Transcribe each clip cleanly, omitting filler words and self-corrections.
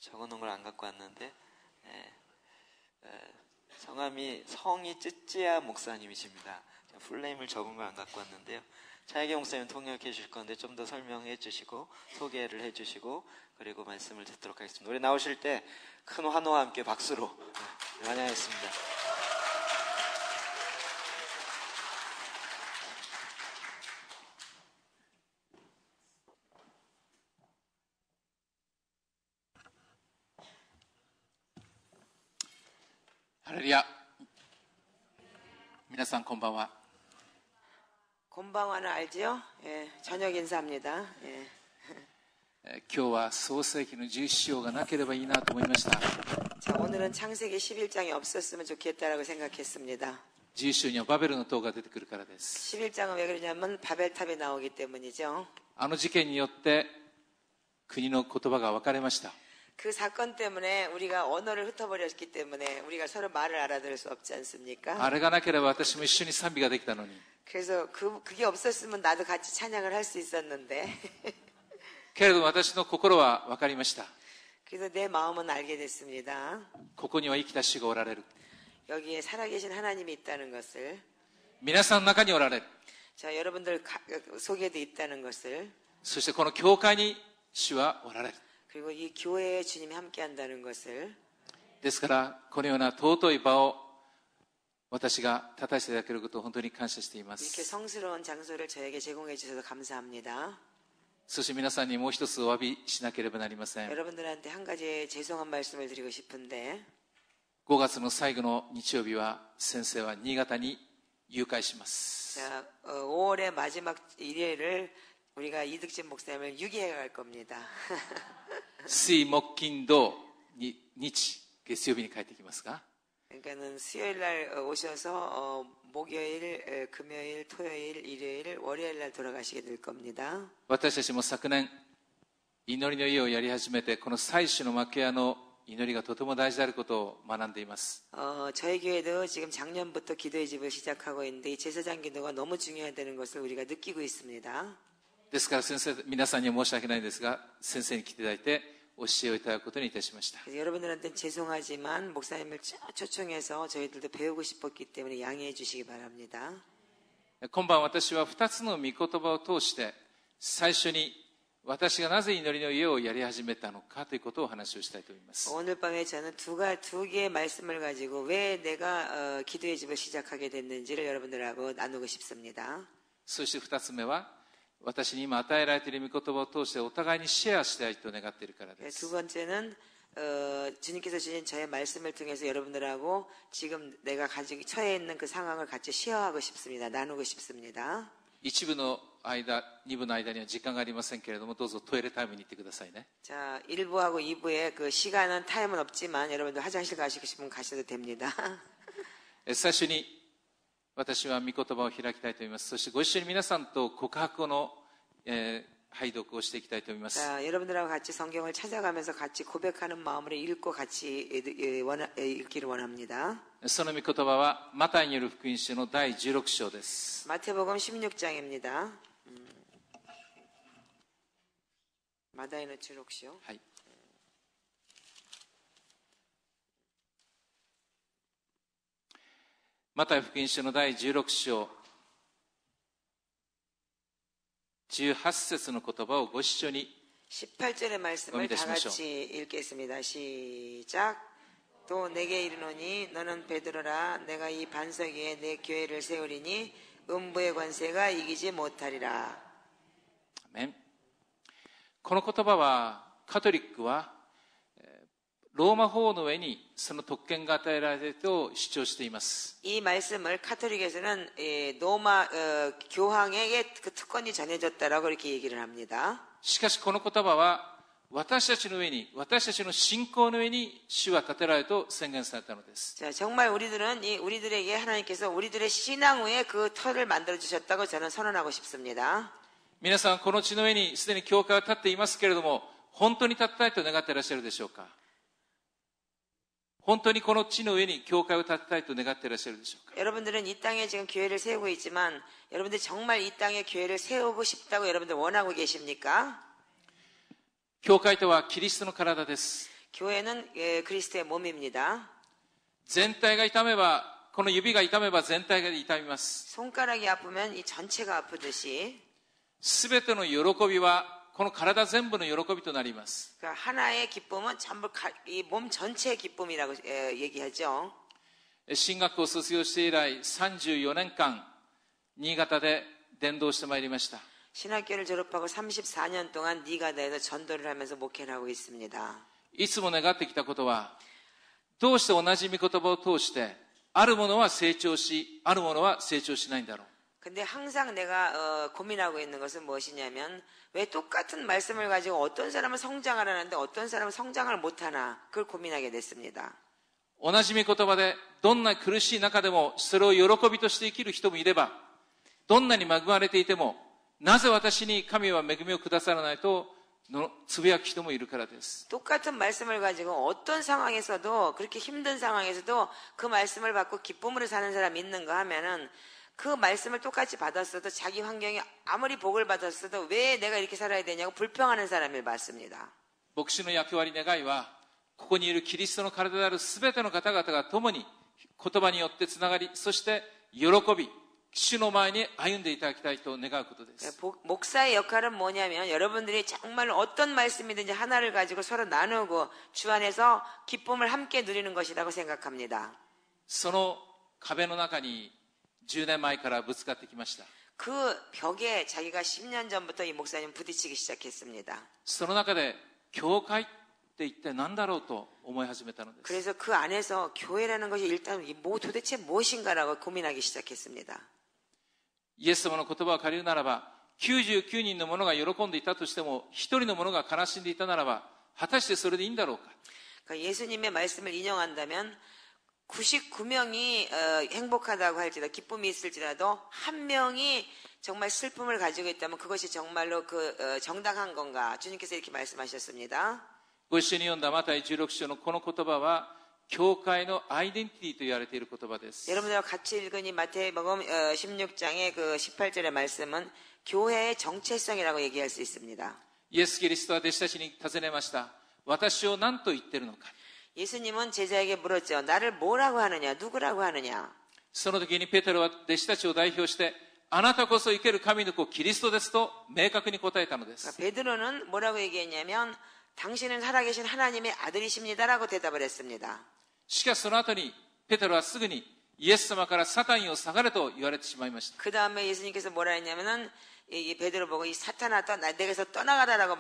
적어놓은 걸 안 갖고 왔는데, 성이 쯔찌야 목사님이십니다. 풀네임을 적은 걸 안 갖고 왔는데요. 차혜경 목사님 통역해 주실 건데 좀 더 설명해 주시고 소개를 해 주시고 그리고 말씀을 듣도록 하겠습니다. 노래 나오실 때 큰 환호와 함께 박수로 환영하겠습니다. 할렐루야. 皆さんこんばんは. 곤방화는 알지요? 예, 저녁 인사합니다. 예. 今日は創世記の11章がなければいいなと思いました. 자, 오늘은 창세기 11장이 없었으면 좋겠다라고 생각했습니다. 11章にはバベルの塔が出てくるからです. 11장은 왜 그러냐면 바벨탑이 나오기 때문이죠. あの事件によって国の言葉が分かれました. 그 사건 때문에 우리가 언어를 흩어버렸기 때문에 우리가 서로 말을 알아들을 수 없지 않습니까? あれがなければ私も一緒に賛美ができたのに. 그래서 그게 없었으면 나도 같이 찬양을 할 수 있었는데. けれど私の心は分かりました. 그래서 내 마음은 알게 됐습니다. ここには生きた主がおられる. 여기에 살아계신 하나님이 있다는 것을. 皆さんの中におられる. 자, 여러분들 속에도 있다는 것을. そしてこの教会に主はおられる. 그리고 이 교회에 주님이 함께한다는 것을. ですからこのような尊い場を私が立たせていただけることを本当に感謝しています. 이렇게 성스러운 장소를 저에게 제공해 주셔서 감사합니다. そして皆さんにもう一つお詫びしなければなりません. 여러분들한테 한 가지 죄송한 말씀을 드리고 싶은데 5月の最後の日曜日は先生は新潟に誘拐します. 자, 5월의 마지막 일요일을 우리가 이득진 목사님을 유기해 갈 겁니다. 水木金土に日月曜日に帰ってきますが 그러니까는 수요일 날 오셔서 목요일, 금요일, 토요일, 일요일, 월요일 날 돌아가시게 될 겁니다. 私たちも昨年祈りの家をやり始めてこの祭司の幕屋の祈りがとても大事であることを学んでいます. 저희 교회도 지금 작년부터 기도의 집을 시작하고 있는데 이 제사장 기도가 너무 중요하다는 것을 우리가 느끼고 있습니다. ですから先生皆さんには申し訳ないんですが先生に来ていただいて教えをいただくことにいたしました. 여러분들한테는 죄송하지만 목사님을 초청해서 저희들도 배우고 싶었기 때문에 양해해 주시기 바랍니다. 今晩私は2つの御言葉を通して最初に私がなぜ祈りの家をやり始めたのかということをお話をしたいと思います. 오늘 밤에 저는 두 개의 말씀을 가지고 왜 내가 기도의 집을 시작하게 됐는지를 여러분들하고 나누고 싶습니다. そして2つ目は私に今与えられている御言葉を通してお互いにシェアしたいと願っているからです. 두 번째는 주님께서 주신 저의 말씀을 통해서 여러분들하고 지금 내가 가지고 처해 있는 그 상황을 같이 쉐어하고 싶습니다. 나누고 싶습니다. 1部の間、2部の間には時間がありませんけれどもどうぞトイレタイムに行ってくださいね. 자, 1부하고 2부에 그 시간은 타임은 없지만 여러분들 화장실 가시고 싶으면 가셔도 됩니다. 最初に私は御言葉を開きたいと思います。そしてご一緒に皆さんと告白の、拝読をしていきたいと思います。 자, 여러분들하고 같이 성경을 찾아가면서 같이 고백하는 마음으로 읽고 같이 읽기를 원합니다. その御言葉はマタイによる福音書の第16章です。 마태복음 16장입니다. 마다이노 16章. はい。マタイ福音書の第16章18節の言葉をご一緒に 18절의 말씀을 다 같이 읽겠습니다. 시작. 또 내게 이르노니 너는 베드로라 내가 이 반석 위에 내 교회를 세우리니 음부의 관세가 이기지 못하리라. 아멘. この言葉はカトリックはローマ法の上にその特権が与えられていると主張しています. 이 말씀을 카톨릭에서는 로마 교황에게 그 특권이 전해졌다라고 이렇게 얘기를 합니다. しかしこの言葉は私たちの上に私たちの信仰の上に主は立てられると宣言されたのです. 자, 정말 우리들은 우리들에게 하나님께서 우리들의 신앙 위에 그 터를 만들어 주셨다고 저는 선언하고 싶습니다. 皆さんこの地の上にすでに教会は立っていますけれども本当に立ちたいと願っていらっしゃるでしょうか。本当にこの地の上に教会を建てたいと願っていらっしゃるでしょうか。 여러분들은 이 땅에 지금 교회를 세우고 있지만 여러분들 정말 이 땅에 교회를 세우고 싶다고 여러분들 원하고 계십니까? 教会とはキリストの体です. 교회는 그리스도의 몸입니다. 全体が痛めば、この指が痛めば全体が痛みます。 손가락이 아프면 이 전체가 아프듯이 すべての喜びは、この体全部の喜びとなります。 그러니까 하나의 기쁨은 전부 이 몸 전체의 기쁨이라고 얘기하죠. 進学を卒業して以来34年間、新潟で伝道してまいりました。 신학교를 졸업하고 34년 동안 니가다에서 전도를 하면서 목회를 하고 있습니다. いつも願ってきたことは、どうして同じ御言葉を通して、あるものは成長し、あるものは成長しないんだろう。 근데 항상 내가 고민하고 있는 것은 무엇이냐면 왜 똑같은 말씀을 가지고 어떤 사람은 성장을 하는데 어떤 사람은 성장을 못하나 그걸 고민하게 됐습니다. 同じ御言葉でどんな苦しい中でもそれを喜びとして生きる人もいれば、どんなに恵まれていてもなぜ私に神は恵みをくださらないとつぶやく人もいるからです。 똑같은 말씀을 가지고 어떤 상황에서도 그렇게 힘든 상황에서도 그 말씀을 받고 기쁨으로 사는 사람이 있는가 하면은 그 말씀을 똑같이 받았어도 자기 환경이 아무리 복을 받았어도 왜 내가 이렇게 살아야 되냐고 불평하는 사람을 봤습니다. 牧師の役割願いは、ここにいるキリストの体であるすべての方々が共に言葉によってつながり、そして喜び、主の前に歩んでいただきたいと願うことです。 목사의 역할은 뭐냐면 여러분들이 정말 어떤 말씀이든지 하나를 가지고 서로 나누고 주 안에서 기쁨을 함께 누리는 것이라고 생각합니다. その壁の中に10年前からぶつかってきました。 그 벽에 자기가 10년 전부터 이 목사님 부딪히기 시작했습니다. その中で教会って一体何だろうと思い始めたのです。 그래서 그 안에서 교회라는 것이 일단 도대체 무엇인가라고 고민하기 시작했습니다. イエス様の言葉を借りるならば、99人の者が喜んでいたとしても、1人の者が悲しんでいたならば、果たしてそれでいいんだろうか。 그러니까 예수님의 말씀을 인용한다면 99명이 행복하다고 할지라도 기쁨이 있을지라도 한 명이 정말 슬픔을 가지고 있다면 그것이 정말로 정당한 건가? 주님께서 이렇게 말씀하셨습니다. ご一緒に読んだマタイ16章のこの言葉は、教会のアイデンティティと言われている言葉です。 여러분들과 같이 읽은 이 마태복음 16장의 그 18절의 말씀은 교회의 정체성이라고 얘기할 수 있습니다. イエス・キリストは弟子たちに尋ねました。私を何と言っているのか。 예수님은 제자에게 물었죠. 나를 뭐라고 하느냐? 누구라고 하느냐? その時にペテロは弟子たちを代表して、あなたこそ生ける神の子キリストですと明確に答えたのです。 베드로는 뭐라고 얘기했냐면 당신은 살아계신 하나님의 아들이십니다라고 대답을 했습니다. しかしその後にペテロはすぐにイエス様からサタンを下がれと言われてしまいました。 그 다음에 예수님께서 뭐라 했냐면은 이 베드로 보고 이 사탄아 내게서 떠나가라라고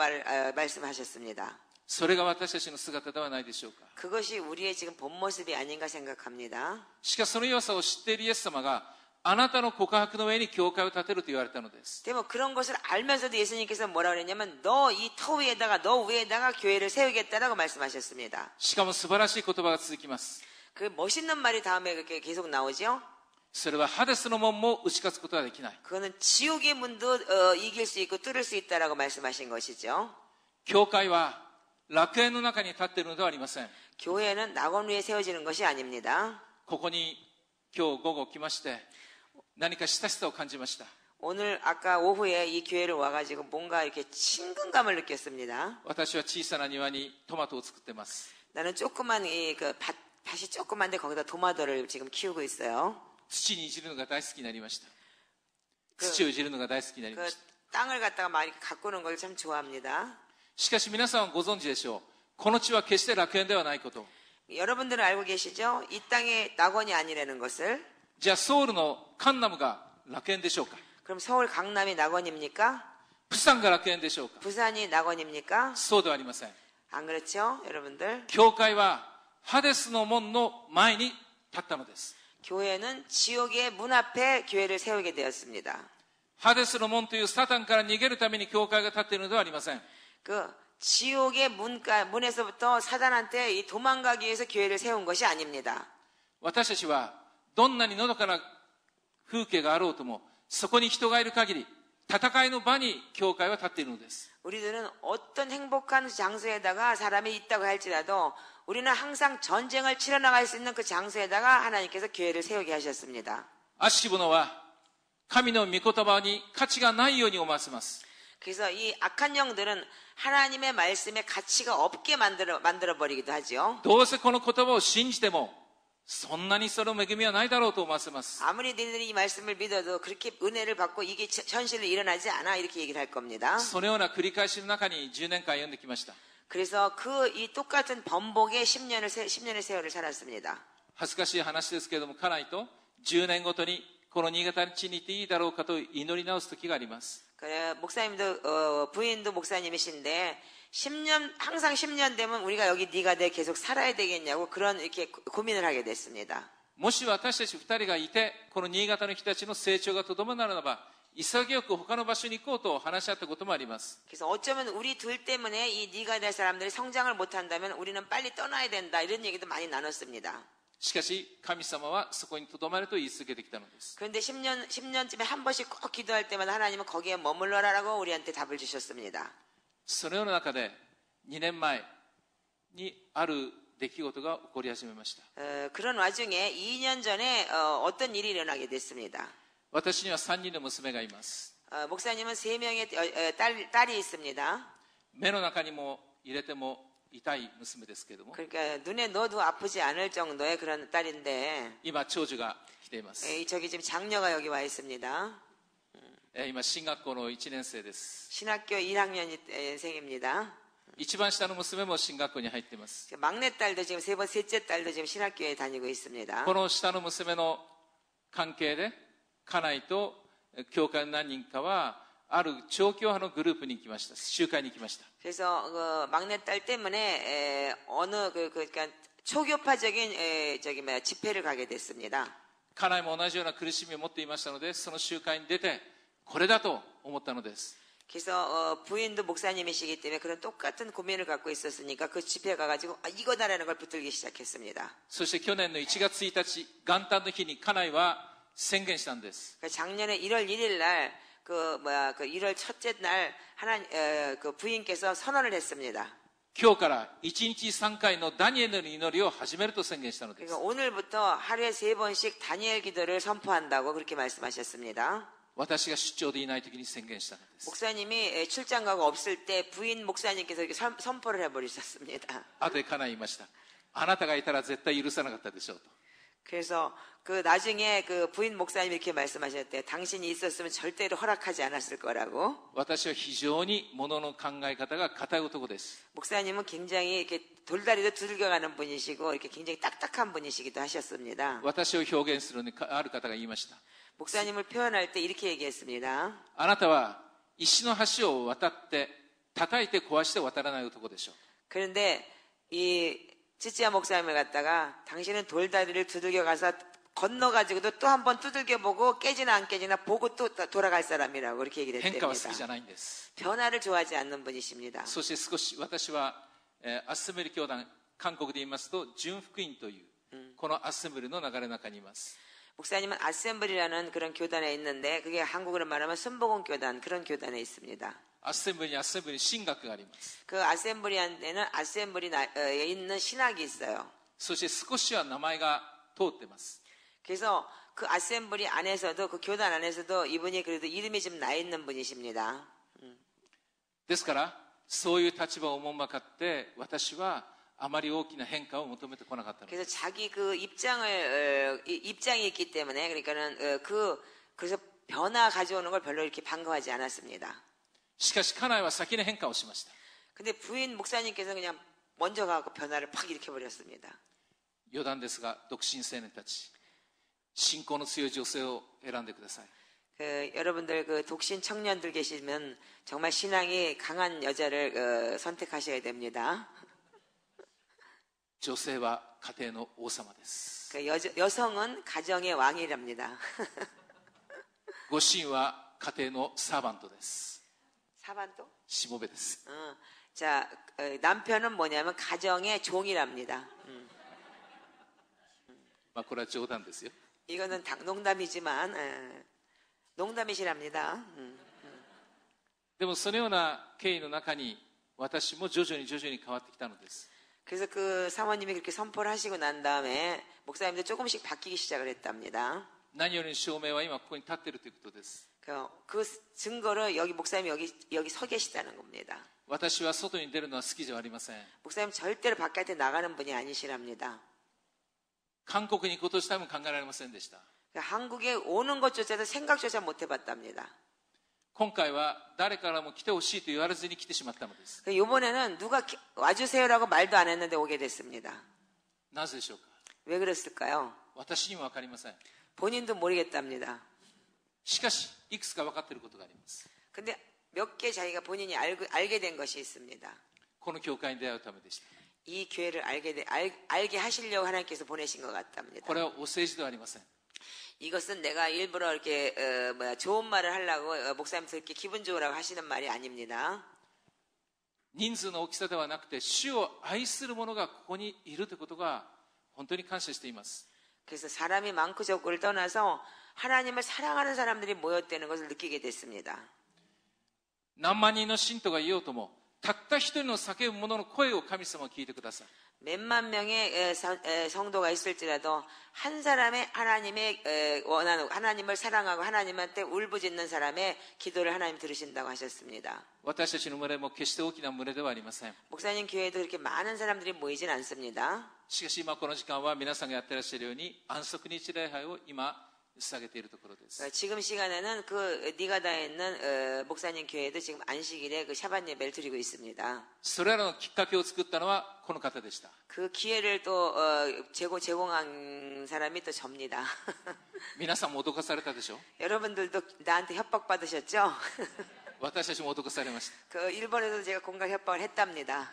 말씀하셨습니다. それが私たちの姿ではないでしょうか。 그것이 우리의 지금 본 모습이 아닌가 생각합니다. しかしその良さを知っているイエス様があなたの告白の上に教会を建てると言われたのです。 근데 뭐 그런 것을 알면서도 예수님께서 뭐라 그랬냐면 너 이 터 위에다가 너 위에다가 교회를 세우겠다라고 말씀하셨습니다. しかも素晴らしい言葉が続きます。 그 멋있는 말이 다음에 그렇게 계속 나오죠. それはハデスの門も打ち勝つことはできない。 그거는 지옥의 문도 이길 수 있고 뚫을 수 있다라고 말씀하신 것이죠. 教会は楽園の中に立っているのではありません。 교회는 낙원 위에 세워지는 것이 아닙니다. ここに今日午後来まして何か親しさを感じました。 오늘 아까 오후에 이 교회를 와가지고 뭔가 이렇게 친근감을 느꼈습니다. 私は小さな庭にトマトを作っています。 나는 조그만 밭이 조그만데 거기다 토마토를 지금 키우고 있어요. 土にいじるのが大好きになりました。土をいじるのが大好きになりました。 땅을 갖다가 많이 가꾸는 걸 참 좋아합니다. しかし皆さんはご存知でしょう。この地は決して楽園ではないこと。 여러분들은 알고 계시죠? 이 땅의 낙원이 아니라는 것을. じゃあソウルのカンナムが楽園でしょうか。 그럼 서울 강남이 낙원입니까? プサンが楽園でしょうか。 부산이 낙원입니까? そうではありません。 안 그렇죠? 여러분들. 教会はハデスの門の前に立ったのです。 교회는 지옥의 문 앞에 교회를 세우게 되었습니다. ハデスの門というサタンから逃げるために教会が立っているのではありません。 그 지옥의 문에서부터 사단한테 이 도망가기 위해서 교회를 세운 것이 아닙니다. 私たちはどんなにのどかな風景があろうともそこに人がいる限り戦いの場に教会は立っているのです。 우리들은 어떤 행복한 장소에다가 사람이 있다고 할지라도 우리는 항상 전쟁을 치러나갈 수 있는 그 장소에다가 하나님께서 교회를 세우게 하셨습니다. 悪しき者は神の御言葉に価値がないように思わせます。 그래서 이 악한 영들은 하나님의 말씀에 가치가 없게 만들어 버리기도 하죠. どうせこの言葉を信じてもそんなにその恵みはないだろうと思わせます。 아무리 너희들이 이 말씀을 믿어도 그렇게 은혜를 받고 이게 현실로 일어나지 않아 이렇게 얘기를 할 겁니다. そのような繰り返しの中に10年間読んできました。 그래서 이 똑같은 번복의 10년의 세월을 살았습니다. 恥ずかしい話ですけれども、家内と10年ごとにこの新潟地にいていいだろうかと祈り直す時があります。 그래, 목사님도 부인도 목사님이신데 10년 항상 10년 되면 우리가 여기 네가 돼 계속 살아야 되겠냐고 그런 이렇게 고민을 하게 됐습니다. もし私たち2人がいてこの新潟の人たちの成長がとどまるならば潔く他の場所に行こうと話し合ったこともあります。 그래서 어쩌면 우리 둘 때문에 이 네가 될 사람들이 성장을 못한다면 우리는 빨리 떠나야 된다 이런 얘기도 많이 나눴습니다. しかし神様はそこにとどまると言い続けてきたのです。 그런데 10년쯤에 한 번씩 꼭 기도할 때마다 하나님은 거기에 머물러라라고 우리한테 답을 주셨습니다. そのような中で2年前にある出来事が起こり始めました。 그런 와중에 2년 전에 어떤 일이 일어나게 됐습니다. 私には3人の娘がいます。 목사님은 3명의 딸이 있습니다. 目の中にも入れても痛い娘ですけれども、 그러니까 눈에 넣어도 아프지 않을 정도의 그런 딸인데 今長女が来ています。 저기 지금 장녀가 여기 와 있습니다. 今進学校の1年生です。 신학교 1학년생입니다. 一番下の娘も進学校に入っています。 막내 딸도 지금 셋째 딸도 지금 신학교에 다니고 있습니다. この下の娘の関係で家内と教会の何人かはある長教派のグループに行きました。集会に行きました。 그래서 막내 딸 때문에 어느 그러니까 초교파적인 집회를 가게 됐습니다. 家内も同じような苦しみを持っていましたので、その集会に出てこれだと思ったのです。 그래서 부인도 목사님이시기 때문에 그런 똑같은 고민을 갖고 있었으니까 그 집회에 가가지고 이거다라는 걸 붙들기 시작했습니다. そして去年の1月1日元旦の日に家内は宣言したんです。 작년에 1월 1일 날 그 1월 첫째 날 그 부인께서 선언을 했습니다. 今日から1日3回のダニエルの祈りを始めると宣言したのです。 그러니까 오늘부터 하루에 3번씩 다니엘 기도를 선포한다고 그렇게 말씀하셨습니다. 私が出張でいない時に宣言したのです。 목사님이 출장 가고 없을 때 부인 목사님께서 이렇게 선포를 해버리셨습니다. 後で家内言いました。あなたがいたら絶対許さなかったでしょうと。 그래서 그 나중에 그 부인 목사님이 이렇게 말씀하셨대요. 당신이 있었으면 절대로 허락하지 않았을 거라고. 私は非常に物の考え方が固い男です。 목사님은 굉장히 이렇게 돌다리도 두들겨가는 분이시고 이렇게 굉장히 딱딱한 분이시기도 하셨습니다. 私を表現するのにある方が言いました。 목사님을 표현할 때 이렇게 얘기했습니다. あなたは石の橋を渡って叩いて壊して渡らない男でしょう。 그런데 이 찌찌야 목사님을 갖다가 당신은 돌다리를 두들겨 가서 건너가지고도 또 한 번 두들겨보고 깨지나 안 깨지나 보고 또 돌아갈 사람이라고 그렇게 얘기를 変化は好きじ 했답니다. ゃないんです。 변화를 좋아하지 않는 분이십니다. そして少し私は、アッセンブリ教団、韓国で言いますと純福音という、このアッセンブリの流れの中にいます。 목사님은 아셈블이라는 그런 교단에 있는데 그게 한국으로 말하면 순복음 교단 그런 교단에 있습니다. アッセンブリにアッセンブリ神学があります。 그 아셈블리한테는 아셈블리에 있는 신학이 있어요. そして少しは名前が通ってます。 그래서 그 아셈블리 안에서도 그 교단 안에서도 이분이 그래도 이름이 좀 나 있는 분이십니다. ですからそういう立場をおもんばかって私はあまり大きな変化を求めてこなかったのです。 그래서 자기 그 입장이 있기 때문에 그러니까는 그래서 변화 가져오는 걸 별로 이렇게 반가워하지 않았습니다. しかし家内は先に変化をしました。 근데 부인 목사님께서 그냥 먼저 가고 변화를 팍 일으켜 버렸습니다. 余談ですが独身青年たち信仰の強い女性を選んでください。 여러분들 그 독신 청년들 계시면 정말 신앙이 강한 여자를 선택하셔야 됩니다. 女性は家庭の王様です。 여성은 가정의 왕이랍니다. ご主人は家庭のサーバントです。 사반도? しもべです。 자, 남편은 뭐냐면 가정의 종이랍니다. まあこれは冗談ですよ。 이거는 농담이지만 농담이시랍니다. でもそのような経緯の中に私も徐々に変わってきたのです。 그래서 그 사모님이 그렇게 선포를 하시고 난 다음에 목사님도 조금씩 바뀌기 시작을 했답니다. 何よりの証明は今ここに立っているということです。그 증거를 여기 목사님이 여기 서 계시다는 겁니다. 私は外に出るのは好きじゃありません。 목사님 절대로 바깥에 나가는 분이 아니시랍니다. 韓国に行くことしたも考えられませんでした。 한국에 오는 것조차도 생각조차 못 해봤답니다. 今回は誰からも来てほしいと言われずに来てしまったのです。 이번에는 누가 와주세요라고 말도 안 했는데 오게 됐습니다. なぜでしょうか。 왜 그랬을까요? 私にもわかりません。 본인도 모르겠답니다. しかし、いくつか分かっていることがあります。 근데 몇 개 자기가 본인이 알게 된 것이 있습니다. この教会に出会うためでした。 이 교회를 알게 하시려고 하나님께서 보내신 것 같답니다. これはお世辞ではありません。 이것은 내가 일부러 이렇게 좋은 말을 하려고 목사님 듣기 기분 좋으라고 하시는 말이 아닙니다. 人数の大きさではなくて、主を愛する者がここにいるということが本当に感謝しています。 그래서 사람이 많고 적고를 떠나서 하나님을 사랑하는 사람들이 모였다는 것을 느끼게 됐습니다. 何万人の信徒がいようとも、たった一人の叫ぶ者の声を神様は聞いてください。 몇만 명의 성도가 있을지라도 한 사람의 원하는 하나님을 사랑하고 하나님한테 울부짖는 사람의 기도를 하나님 들으신다고 하셨습니다. 私たちの群れも決して大きな群れではありません。 목사님 교회도 그렇게 많은 사람들이 모이진 않습니다. しかし今この時間は皆さんがやっていらっしゃるように安息日礼拝を今捧げているところです。 지금 시간에는 그 니가다에 있는 목사님 교회도 지금 안식일에 그 샤반 예배를 드리고 있습니다. それらのきっかけを作ったのはこの方でした。 그 기회를 또 제공한 사람이 또 접니다. 皆さんも脅かされたでしょう。 여러분들도 나한테 협박 받으셨죠? 私たちも脅かされました。 그 일본에도 제가 공갈 협박을 했답니다.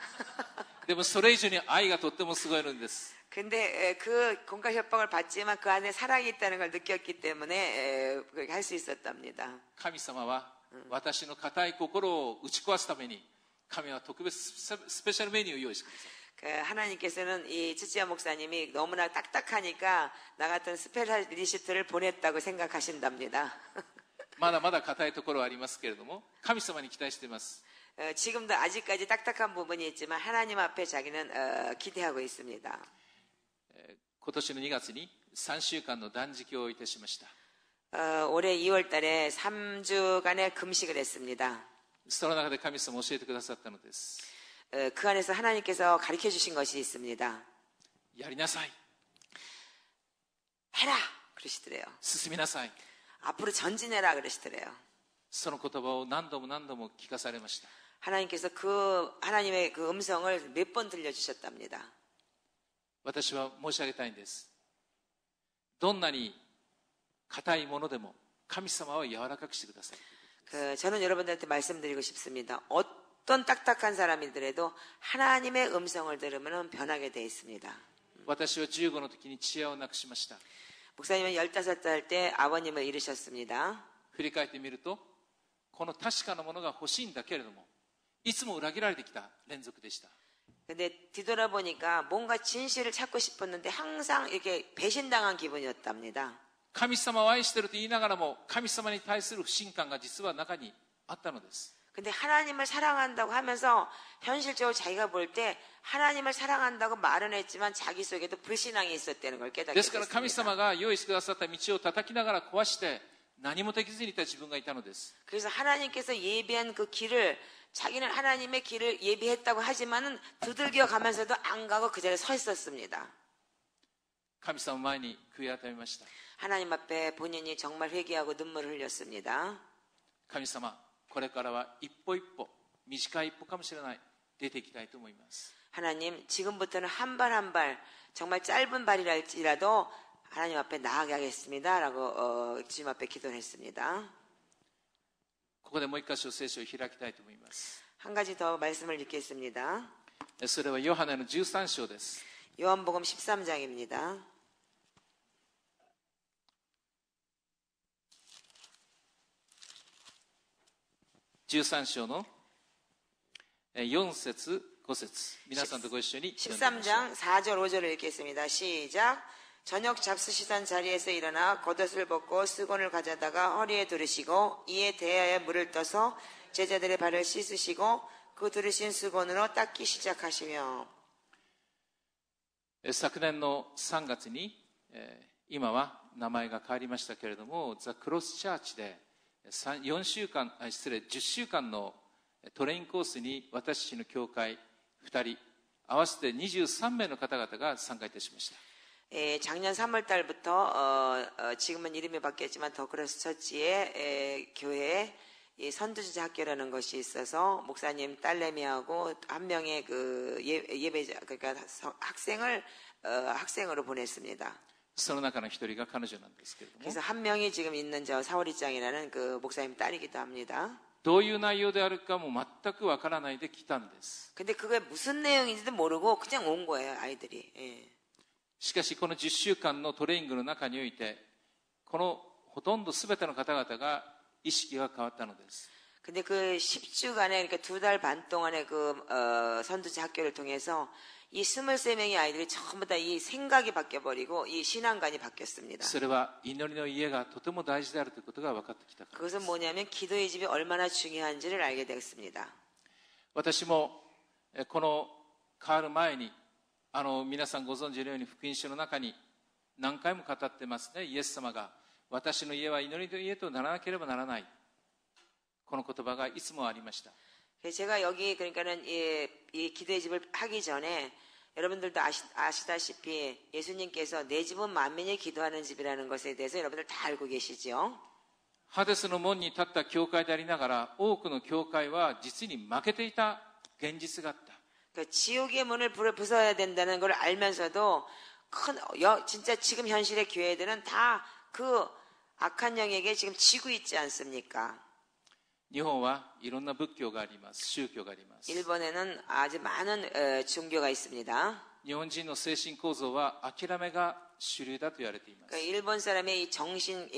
でもそれ以上に愛がとってもすごいのです。 근데 그 공갈 협박을 받지만 그 안에 사랑이 있다는 걸 느꼈기 때문에 그렇게 할 수 있었답니다. 神様は私の固い心を打ち壊すために神は特別スペシャルメニューを用意してください。 하나님께서는 이 츠치야 목사님이 너무나 딱딱하니까 나 같은 스페셜리스트를 보냈다고 생각하신답니다. まだまだ固いところはありますけれども、神様に期待しています。 지금도 아직까지 딱딱한 부분이 있지만 하나님 앞에 자기는 기대하고 있습니다. 今年の2月に3週間の断食をいたしました。 올해 2월 달에 3주간의 금식을 했습니다. その中で神様教えてくださったのです。 그 안에서 하나님께서 가르쳐 주신 것이 있습니다. やりなさい。 해라! 그러시더래요. 進みなさい。 앞으로 전진해라! 그러시더래요. その言葉を何度も何度も聞かされました。 하나님께서 하나님의 그 음성을 몇 번 들려주셨답니다. 私は申し上げたいんです。どんなに硬いものでも神様は柔らかくしてください。 저는 여러분들한테 말씀드리고 싶습니다. 어떤 딱딱한 사람이더라도 하나님의 음성을 들으면 변하게 되어 있습니다. 私は15の時に父親を亡くしました。 목사님은 15살 때 아버님을 잃으셨습니다. 振り返ってみると、この確かなものが欲しいんだけれども、いつも裏切られてきた連続でした。 근데 뒤돌아보니까 뭔가 진실을 찾고 싶었는데 항상 이렇게 배신당한 기분이었답니다. 神様を愛していると言いながらも、神様に対する不信感が実は中にあったのです。 근데 하나님을 사랑한다고 하면서 현실적으로 자기가 볼 때 하나님을 사랑한다고 말은 했지만 자기 속에도 불신앙이 있었다는 걸 깨닫게 ですから神 됐습니다. 様が用意してくださった道を叩きながら壊して何もできずにいた自分がいたのです。 그래서 하나님께서 예비한 그 길을 자기는 하나님의 길을 예비했다고 하지만은 두들겨 가면서도 안 가고 그 자리에 서 있었습니다. 神様前に悔い改めました。 하나님 앞에 본인이 정말 회개하고 눈물을 흘렸습니다. 神様、これからは一歩一歩、短い一歩かもしれない、出ていきたいと思います。 하나님, 지금부터는 한 발 한 발, 정말 짧은 발이랄지라도 하나님 앞에 나아가겠습니다. 라고 주님 앞에 기도를 했습니다. ここでもう一箇所聖書を開きたいと思います。 한 가지 더 말씀을 읽겠습니다. それはヨハネの13章です。 요한복음 13장입니다. 13章の4節5節皆さんとご一緒に読んでみましょう。 13장 4절 5절을 읽겠습니다. 시작. 저녁 잡수시던 자리에서 일어나 겉옷을 벗고 수건을 가져다가 허리에 두르시고 이에 대야에 물을 떠서 제자들의 발을 씻으시고 그 두르신 수건으로 닦기 시작하시며 昨年の3月に今は名前が変わりましたけれどもザ・クロスチャーチで4週間、失礼、10週間のトレインコースに私たちの教会2人、合わせて23名の方々が参加いたしました。 작년 3월 달부터 지금은 이름이 바뀌었지만 더크로스 처치의 교회에 이 선두주자 학교라는 것이 있어서 목사님 딸내미하고 한 명의 그 예배자 그러니까 학생으로 보냈습니다. その中の一人が彼女なんですけれども、 그래서 한 명이 지금 있는 저 사오리짱이라는 그 목사님 딸이기도 합니다. どういう内容であるかも全くわからないで来たんです。 근데 그게 무슨 내용인지도 모르고 그냥 온 거예요, 아이들이. 예. しかしこの10週間のトレーニングの中において、このほとんど全ての方々が意識が変わったのです。 근데 그 10주간에 그러니까 2달 반 동안의 그 선두자 학교를 통해서 이 23명의 아이들이 전부 다 이 생각이 바뀌어버리고 이 신앙관이 바뀌었습니다. それは祈りの家がとても大事であるということが分かってきたからです。 그것은 뭐냐면 기도의 집이 얼마나 중요한지를 알게 되었습니다. 私もこの変わる前に皆さんご存知のように福音書の中に何回も語ってますね。イエス様が私の家は祈りの家とならなければならない、この言葉がいつもありました。 제가 여기 그러니까는 이 기도의 집을 하기 전에 여러분들도 아시다시피 예수님께서 내 집은 만민이 기도하는 집이라는 것에 대해서 여러분들 다 알고 계시죠? ハデスの門に立った教会でありながら、多くの教会は実に負けていた現実があった。 그 지옥의 문을 부숴야 된다는 걸 알면서도 진짜 지금 현실의 교회들은 다 그 악한 영에게 지금 지고 있지 않습니까? 日本はいろんな仏教があります。宗教があります。 일본에는 아주 많은 종교가 있습니다. 日本人の精神構造は諦めが主流だと言われています。 그러니까 일본 사람의 이 정신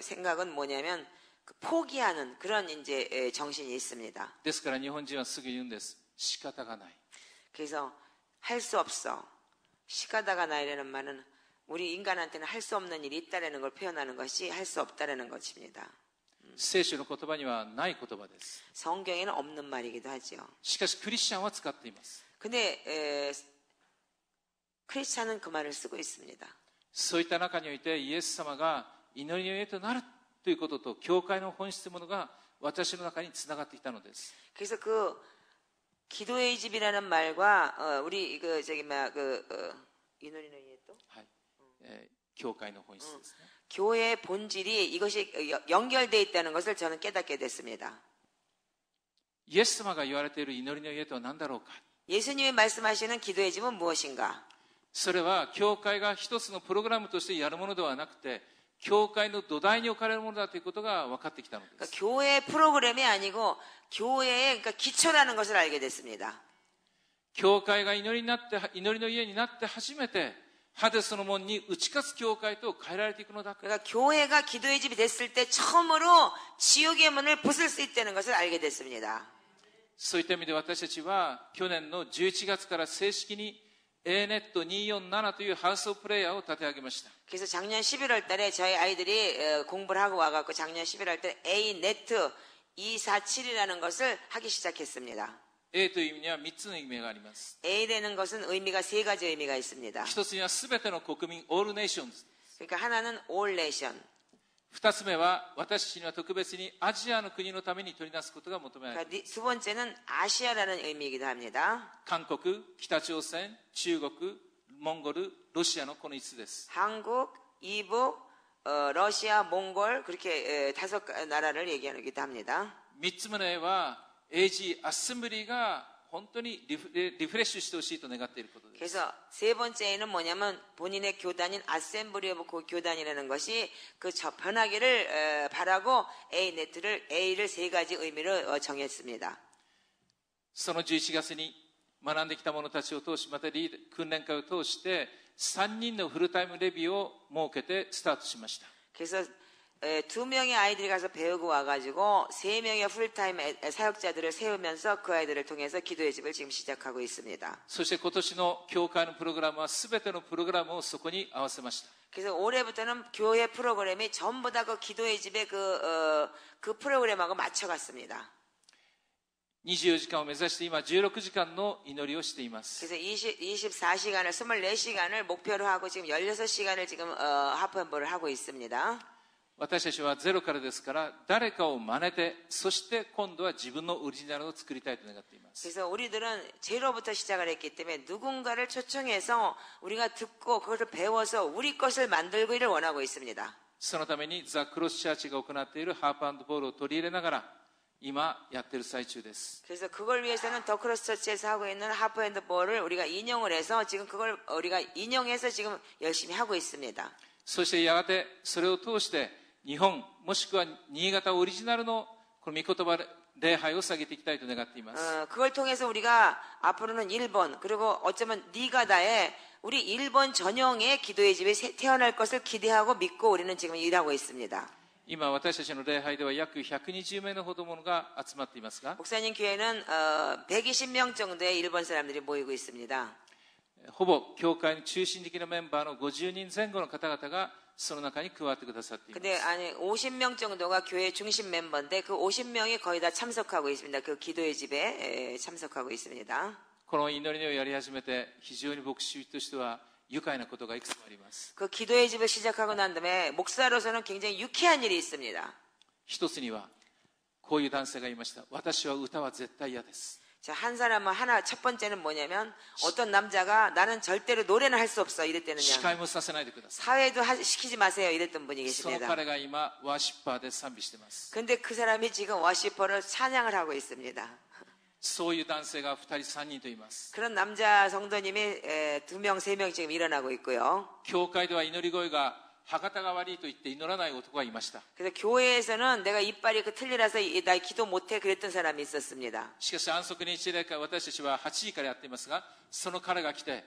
생각은 뭐냐면 그 포기하는 그런 이제 정신이 있습니다. ですから日本人はすぐ言うんです。仕方がない。 그래서 할 수 없어. 시가다가 나이라는 말은 우리 인간한테는 할 수 없는 일이 있다라는 걸 표현하는 것이 할 수 없다라는 것입니다. 聖書の言葉にはない言葉です。 성경에는 없는 말이기도 하죠. しかしクリスチャンは使っています。 근데 크리스찬은 그 말을 쓰고 있습니다. そういった中においてイエス様が祈りの家となるということと教会の本質というものが私の中につながっていたのです。 그래서 그 기도의 집이라는 말과 우리 그 저기 이노리노 이에 또 はい、教会の本質ですね。 교회의 본질이 이것이 연결되어 있다는 것을 저는 깨닫게 됐습니다. イエス様が言われている祈りの家とは何だろうか。 예수님이 말씀하시는 기도의 집은 무엇인가? それは教会が一つのプログラムとしてやるものではなくて、教会の土台に置かれるものだということが分かってきたのです。 그러니까 교회 프로그램이 아니고 교회의 그러니까 기초라는 것을 알게 됐습니다. 教会が祈りの家になって初めてハデスの門に打ち勝つ教会と変えられていくのだ。 그러니까 교회가 기도의 집이 됐을 때 처음으로 지옥의 문을 부술 수 있다는 것을 알게 됐습니다. そういった意味で私たちは去年の11月から正式に ANET247 というハウスオブプレイヤーを立て上げました。 그래서 작년 11월 달에 저희 아이들이 공부를 하고 와갖고 작년 11월 달에 ANET 247이라는 것을 하기 시작했습니다. A という意味には3つの意味があります。 A라는 것은 의미가 세 가지 의미가 있습니다. 一つにはすべての国民、オールネーションズ。 그러니까 하나는 all nation. 二つ目は私たちには特別にアジアの国のために取りなすことが求められています。 두 번째는 아시아라는 의미이기도 합니다. 韓国、北朝鮮、中国、モンゴル、ロシアのこの5つです。 한국, 이북, 러시아, 몽골 그렇게 5 나라를 얘기하기도 합니다. 三つ目の絵は AG アッセンブリーが本当にリフレッシュしてほしいと願っていることです。 그래서 세 번째는 뭐냐면 본인의 교단인 아셈블리 오브 교단이라는 것이 그 변하기를 바라고 A를 세 가지 의미로 정했습니다. その11月に学んできた者たちを通し、また訓練会を通して3人のフルタイムレビューを設けてスタートしました。 그래서 2명의 아이들이 가서 배우고 와가지고 3명의 풀타임 사역자들을 세우면서 그 아이들을 통해서 기도의 집을 지금 시작하고 있습니다. そして今年の教会のプログラムは全てのプログラムをそこに合わせました。 그래서 올해부터는 교회 프로그램이 전부 다 그 기도의 집의 그 프로그램하고 맞춰갔습니다. 24時間を目指して今16時間の祈りをしています。 그래서 24시간을 24시간을 목표로 하고 지금 16시간을 지금 하프앤볼을 하고 있습니다. 私たちはゼロからですから、誰かを真似て、そして今度は自分のオリジナルを作りたいと願っています。 그래서 우리들은 제로부터 시작을 했기 때문에 누군가를 초청해서 우리가 듣고 그것을 배워서 우리 것을 만들기를 원하고 있습니다. そのためにザ・クロスチャーチが行っているハープ&ボールを取り入れながら、今やっている最中です。 그래서 그걸 위해서는 더 크로스 처치에서 하고 있는 하프앤드볼을 우리가 인용을 해서 지금 그걸 우리가 인용해서 지금 열심히 하고 있습니다. そしてやがてそれを通して日本もしくは新潟オリジナルのこの御言葉礼拝を下げていきたいと願っています。 그걸 통해서 우리가 앞으로는 일본 그리고 어쩌면 니가다에 우리 일본 전용의 기도의 집이 태어날 것을 기대하고 믿고 우리는 지금 일하고 있습니다. 今私たちの礼拝では約120名のほどものが集まっていますが、 목사님 교회는 120명 정도의 일본 사람들이 모이고 있습니다. ほぼ教会の中心的なメンバーの50人前後の方々がその中に加わってくださっています。 근데 아니 50명 정도가 교회 중심 멤버인데 그 50명이 거의 다 참석하고 있습니다. 그 기도의 집에 참석하고 있습니다. この祈りをやり始めて非常に牧師としては愉快なことがいくつもあります。 그 기도의 집을 시작하고 난 다음에 목사로서는 굉장히 유쾌한 일이 있습니다. 一つにはこういう男性がいました。私は歌は絶対嫌です。 자, 한 사람은 첫 번째는 뭐냐면 어떤 남자가 나는 절대로 노래는 할 수 없어 司 이랬대는요. 会もさせないでください。 사회도 시키지 마세요 이랬던 분이 その 계십니다. 彼が今ワーシッパーで賛美しています。 근데 그 사람이 지금 워시퍼를 찬양을 하고 있습니다. そういう男性が2人3人といます。 그런 남자 성도님이 2명, 3명 지금 일어나고 있고요. 教会では祈り声が歯型が悪いと言って祈らない男がいました。 그래서 교회에서는 내가 이빨이 틀리라서 나 기도 못해 그랬던 사람이 있었습니다. しかし安息日礼会私たちは8時からやっていますが、その彼が来て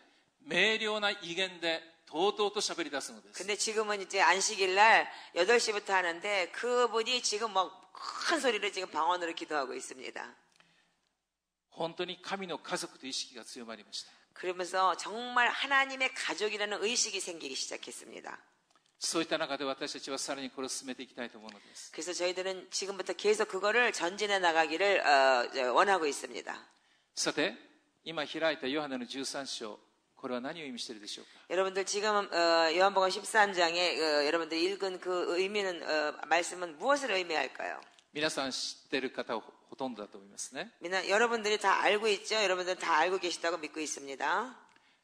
明瞭な威厳でとうとうと喋り出すのです。 근데 지금은 이제 안식일 날 8시부터 하는데 그분이 지금 막 큰 소리로 지금 방언으로 기도하고 있습니다. 本当に神の家族という意識が強まりました。 그러면서 정말 하나님의 가족이라는 의식이 생기기 시작했습니다. そういった中で私たちはさらにこれを進めていきたいと思うのです。 그래서 저희들은 지금부터 계속 그거를 전진해 나가기를 원하고 있습니다. さて、今開いたヨハネの13章、これは何を意味しているでしょうか。 여러분들 지금 요한복음 13장에 여러분들이 읽은 그 의미는 말씀은 무엇을 의미할까요? 皆さん知っている方はほとんどだと思いますね。 여러분들이 다 알고 있죠? 여러분들 다 알고 계시다고 믿고 있습니다.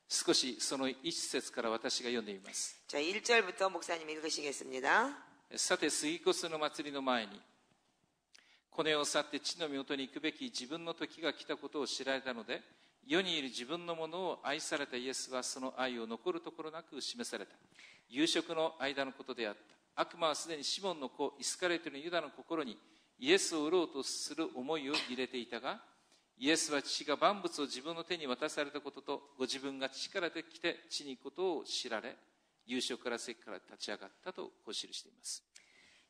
少しその一節から私が読んでみます。 자, 1절부터 목사님 읽으시겠습니다. さて、杉越の祭りの前に、この世を去って地の元に行くべき自分の時が来たことを知られたので、世にいる自分のものを愛されたイエスはその愛を残るところなく示された。夕食の間のことであった。悪魔はすでにシモンの子イスカレトのユダの心にイエスを売ろうとする思いを入れていたが、イエスは父が万物を自分の手に渡されたことと、ご自分が父から出てきて地に行くことを知られ、夕食から席から立ち上がったとこう記しています。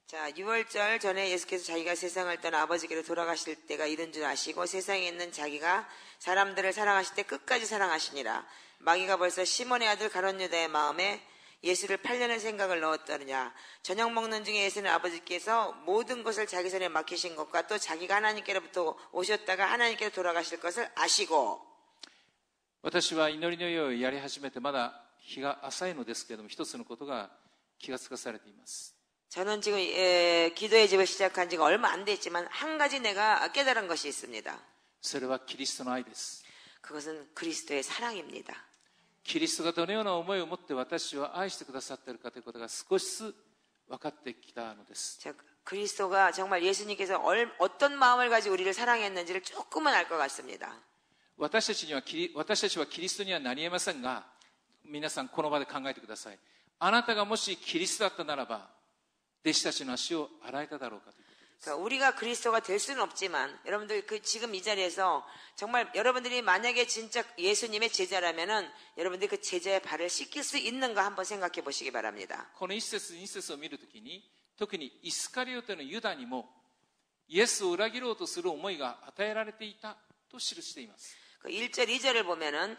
자, 6월절 전에 예수께서 자기가 세상을 떠나 아버지께로 돌아가실 때가 이른 줄 아시고 세상에 있는 자기가 사람들을 사랑하실 때 끝까지 사랑하시니라. 마귀가 벌써 시몬의 아들 가룟 유다의 마음에 예수를 팔려는 생각을 넣었더느냐. 저녁 먹는 중에 예수는 아버지께서 모든 것을 자기 손에 맡기신 것과 또 자기가 하나님께로부터 오셨다가 하나님께로 돌아가실 것을 아시고. 私は祈りのようをやり始めてまだ日が浅いのですけれども、一つのことが気がつかされています。 저는 지금 기도의 집을 시작한 지가 얼마 안 됐지만 한 가지 내가 깨달은 것이 있습니다. それはキリストの愛です。 그것은 그리스도의 사랑입니다. キリストがどのような思いを持って私を愛してくださっているかということが少しずつ分かってきたのです。 자, 그리스도가 정말 예수님께서 어떤 마음을 가지고 우리를 사랑했는지를 조금은 알 것 같습니다. 私たちはキリストにはなり得ませんが、皆さんこの場で考えてください。あなたがもしキリストだったならば、弟子たちの足を洗えただろうかということです。 그러니까 우리가 그리스도가 될 수는 없지만 여러분들 지금 이 자리에서 정말 여러분들이 만약에 진짜 예수님의 제자라면은 여러분들이 그 제자의 발을 씻길 수 있는가 한번 생각해 보시기 바랍니다. この一節二節を見るときに、特にイスカリオテのユダにもイエスを裏切ろうとする思いが与えられていたと記しています。 그 1절 2절을 보면은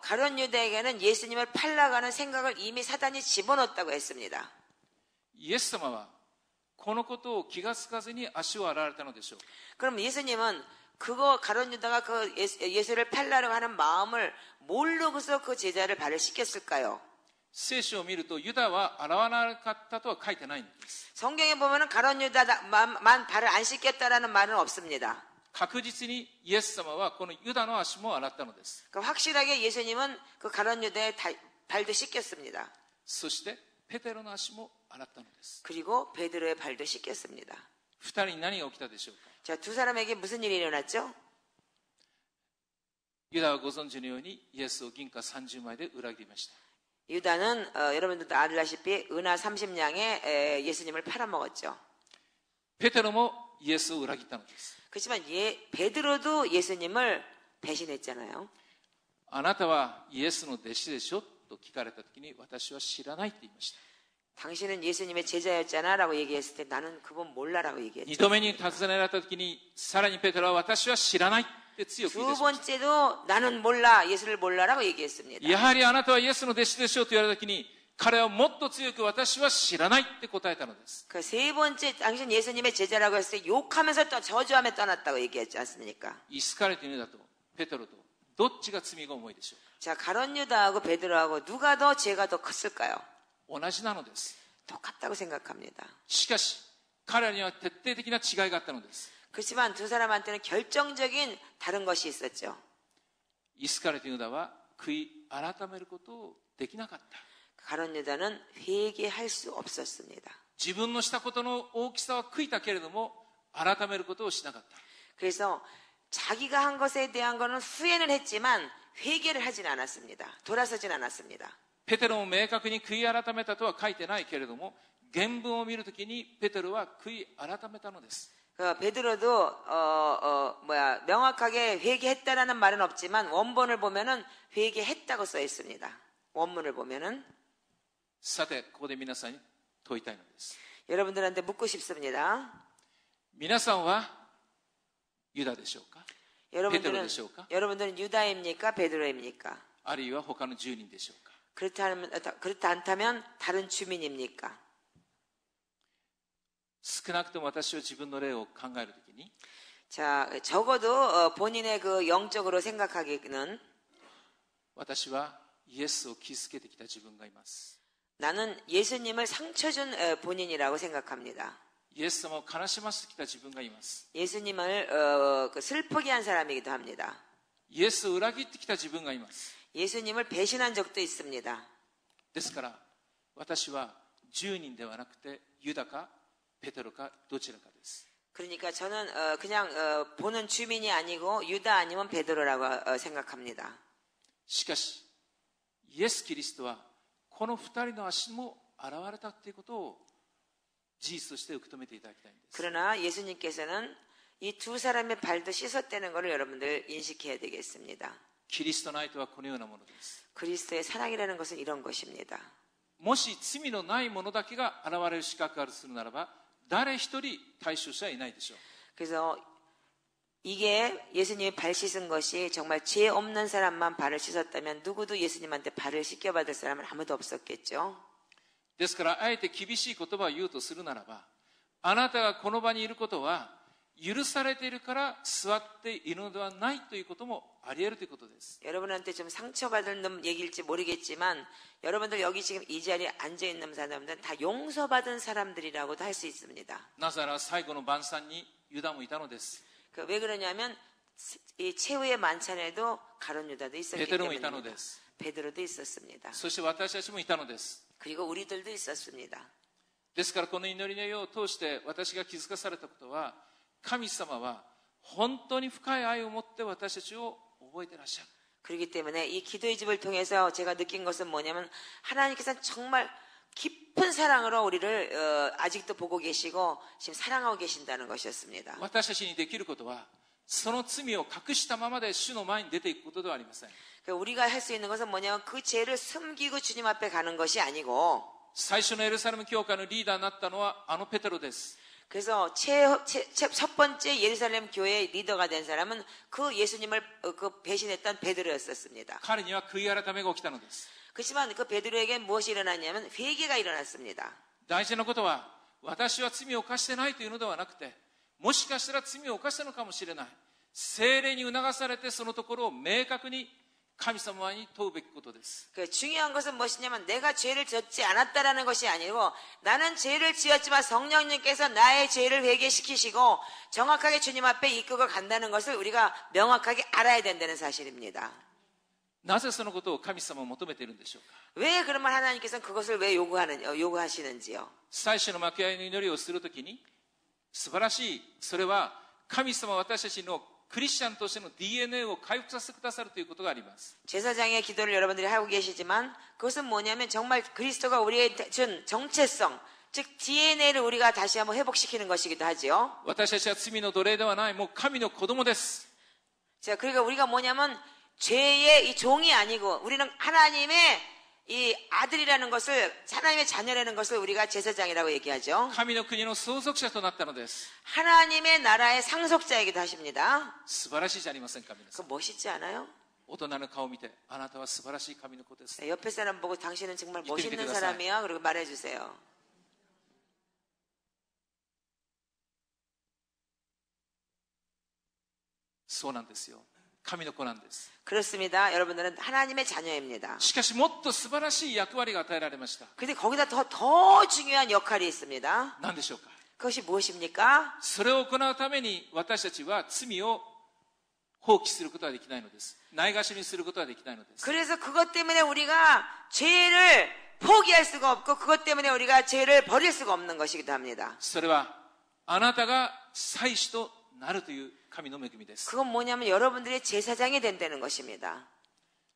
가룟 유다에게는 예수님을 팔려가는 생각을 이미 사단이 집어넣었다고 했습니다. イエス様はこのことを気がつかずに足を洗われたのでしょうか。 그럼 예수님은 가룟 유다가 예수를 팔려고 하는 마음을 모르고서 그 제자를 발을 씻겼을까요? 聖書を見るとユダは洗わなかったとは書いてないんです。 성경에 보면은 가룟 유다만 발을 안 씻겼다라는 말은 없습니다. 確実にイエス様はこのユダの足も洗ったのです。 그러니까 확실하게 예수님은 그 가룟 유다의 발도 씻겼습니다. そしてペテロの足も洗ったのです。 그리고 베드로의 발도 씻겼습니다. 二人に何が起きたでしょうか。 자, 두 사람에게 무슨 일이 일어났죠? ユダはご存知のようにイエスを銀貨30枚で裏切りました。 유다는 여러분들도 알다시피 은하 30냥에 예수님을 팔아먹었죠. ペテロもイエスを裏切ったのです。 그렇지만 베드로도 예수님을 배신했잖아요. あなたはイエスの弟子でしょと聞かれたときに私は知らないと言いました。 당신은 예수님의 제자였잖아 라고 얘기했을 때 나는 그건 몰라라고 얘기했죠. 二度目に尋ねられたときにさらにペテロは私は知らないって強く言い出 두 しました。 번째도 나는 몰라, 예수를 몰라라고 얘기했습니다. やはりあなたはイエスの弟子でしょうと言われたときに彼はもっと強く私は知らないって答えたのです。 그 세 번째 당신 예수님의 제자라고 했을 때 욕하면서 또 저주하며 떠났다고 얘기했지 않습니까? イスカレトのユダとペテロとどっちが罪が重いでしょう 자, 가룟 유다하고 베드로하고 누가 더 죄가 더 컸을까요? か。同じなのです。 똑같다고 생각합니다. しかし彼らには徹底的な違いがあったのです。 그렇지만 두 사람한테는 결정적인 다른 것이 있었죠. イスカレトのユダは悔い改めることをできなかった。 가룟 유다는 회개할 수 없었습니다. 自分のしたことの大きさは悔いたけれども改めることをしなかった。 그래서 자기가 한 것에 대한 거는 후회는 했지만 회개를 하진 않았습니다. 돌아서진 않았습니다. ペテロも明確に悔い改めたとは書いてないけれども原文を見るときにペテロは悔い改めたのです。 베드로도 명확하게 회개했다라는 말은 없지만 원본을 보면은 회개했다고 써 있습니다. 원문을 보면은 さてここで皆さんに問いたいのです。 여러분들한테 묻고 싶습니다. 皆さんはユダでしょうか、ペテロ 여러분들은 でしょうか、 여러분들은 유다입니까 베드로입니까? あるいは他の10人でしょうか。 그렇다 않다면 다른 주민입니까? 少なくとも私は自分の例を考えるときに 자, 적어도 본인의 그 영적으로 생각하기는 私はイエスを傷つけてきた自分がいます。 나는 예수님을 상처 준 본인이라고 생각합니다. イエス様を悲しませてきた自分がいます。 예수님을 슬프게 한 사람이기도 합니다. イエスを裏切ってきた自分がいます。 예수님을 배신한 적도 있습니다. ですから私は10人ではなくてユダかペテロかどちらかです。 그러니까 저는 그냥 보는 주민이 아니고 유다 아니면 베드로라고 생각합니다. しかしイエス・キリストはこの2人の足も現れたということを事実として受け止めていただきたいんです。 그러나 예수님께서는 이 두 사람의 발도 씻었다는 것을 여러분들 인식해야 되겠습니다. キリストの愛とはこのようなものです。 그리스도의 사랑이라는 것은 이런 것입니다. もし罪のない者だけが現れる資格があるとするならば誰一人対象者はいないでしょう。 그래서 이게 예수님이 발 씻은 것이 정말 죄 없는 사람만 발을 씻었다면 누구도 예수님한테 발을 씻겨받을 사람은 아무도 없었겠죠. ですからあえて厳しい言葉を言うとするならばあなたがこの場にいることは許されているから座っているのではないということもあり得るということです。 여러분한테 좀 상처받은 얘기일지 모르겠지만 여러분들 여기 지금 이 자리에 앉아있는 사람들은 다 용서받은 사람들이라고도 할 수 있습니다. なぜなら最後の晩餐にユダもいたのです。 왜 그러냐면 이 최후의 만찬에도 가룟 유다도 있었기 ペテロもい 때문입니다. たのです。 베드로도 있었습니다. そして私たちもいたのです。 그리고 우리들도 있었습니다. ですからこの祈りの世を通して私が気づかされたことは神様は本当に深い愛を持って私たちを覚えていらっしゃる。 그렇기 때문에 이 기도의 집을 통해서 제가 느낀 것은 뭐냐면 하나님께서는 정말 깊은 사랑으로 우리를 아직도 보고 계시고 지금 사랑하고 계신다는 것이었습니다. 私たちにできることはその罪を隠したままで主の前に出ていくことではありません。 우리가 할 수 있는 것은 뭐냐면 그 죄를 숨기고 주님 앞에 가는 것이 아니고 最初のエルサレム教会のリーダーになったのはあのペテロです。 그래서 첫 번째 예루살렘 교회의 리더가 된 사람은 그 예수님을 배신했던 베드로였었습니다. 彼には悔い改めが起きたのです。 그렇지만 그 베드로에게 무엇이 일어났냐면 회개가 일어났습니다. 大事なことは私は罪を犯してないというのではなくてもしかしたら罪を犯したのかもしれない聖霊に促されてそのところを明確に神様に問うべきことです。 그 중요한 것은 무엇이냐면 내가 죄를 짓지 않았다라는 것이 아니고 나는 죄를 지었지만 성령님께서 나의 죄를 회개시키시고 정확하게 주님 앞에 이끌고 간다는 것을 우리가 명확하게 알아야 된다는 사실입니다. なぜそのことを神様は求めているんでしょうか。 왜 그러면 하나님께서는 그것을 왜 요구하시는지요? 最初の幕屋の祈りをするときに素晴らしい、それは神様は私たちのクリスチャンとしての DNA を回復させてくださるということがあります。 제사장의 기도를 여러분들이 하고 계시지만 그것은 뭐냐면 정말 그리스도가 우리의 준 정체성, 즉 DNA를 우리가 다시 한번 회복시키는 것이기도 하죠. 私たちは罪の奴隷ではない、もう神の子供です。 자, 그러니까 우리가 뭐냐면 죄의 이 종이 아니고 우리는 하나님의 이 아들이라는 것을, 하나님의 자녀라는 것을 우리가 제사장이라고 얘기하죠. 神の国の相続者となったのです。 하나님의 나라의 상속자이기도 하십니다. 素晴らしいじゃありませんか、皆さん。 그거 멋있지 않아요? 大人の顔を見て、あなたは素晴らしい神の子です。 옆에 사람 보고 당신은 정말 이때 멋있는 믿게 사람이야. 그리고 말해주세요. そうなんですよ。神の子なんです。 그렇습니다. 여러분들은 하나님의 자녀입니다. しかしもっと素晴らしい役割が与えられました。 근데 거기다 더 중요한 역할이 있습니다. 何でしょうか。 그것이 무엇입니까? それを行うために私たちは罪を放棄することはできないのです。ないがしろにすることはできないのです。 그래서 그것 때문에 우리가 죄를 포기할 수가 없고 그것 때문에 우리가 죄를 버릴 수가 없는 것이기도 합니다. それはあなたが祭司となるという神の恵みです。 그건 뭐냐면 여러분들의 제사장이 된다는 것입니다.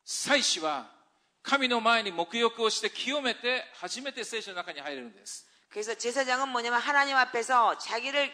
祭司は神の前に沐浴をして清めて初めて聖書の中に入れるんです。 그래서 제사장은 뭐냐면 하나님 앞에서 자기를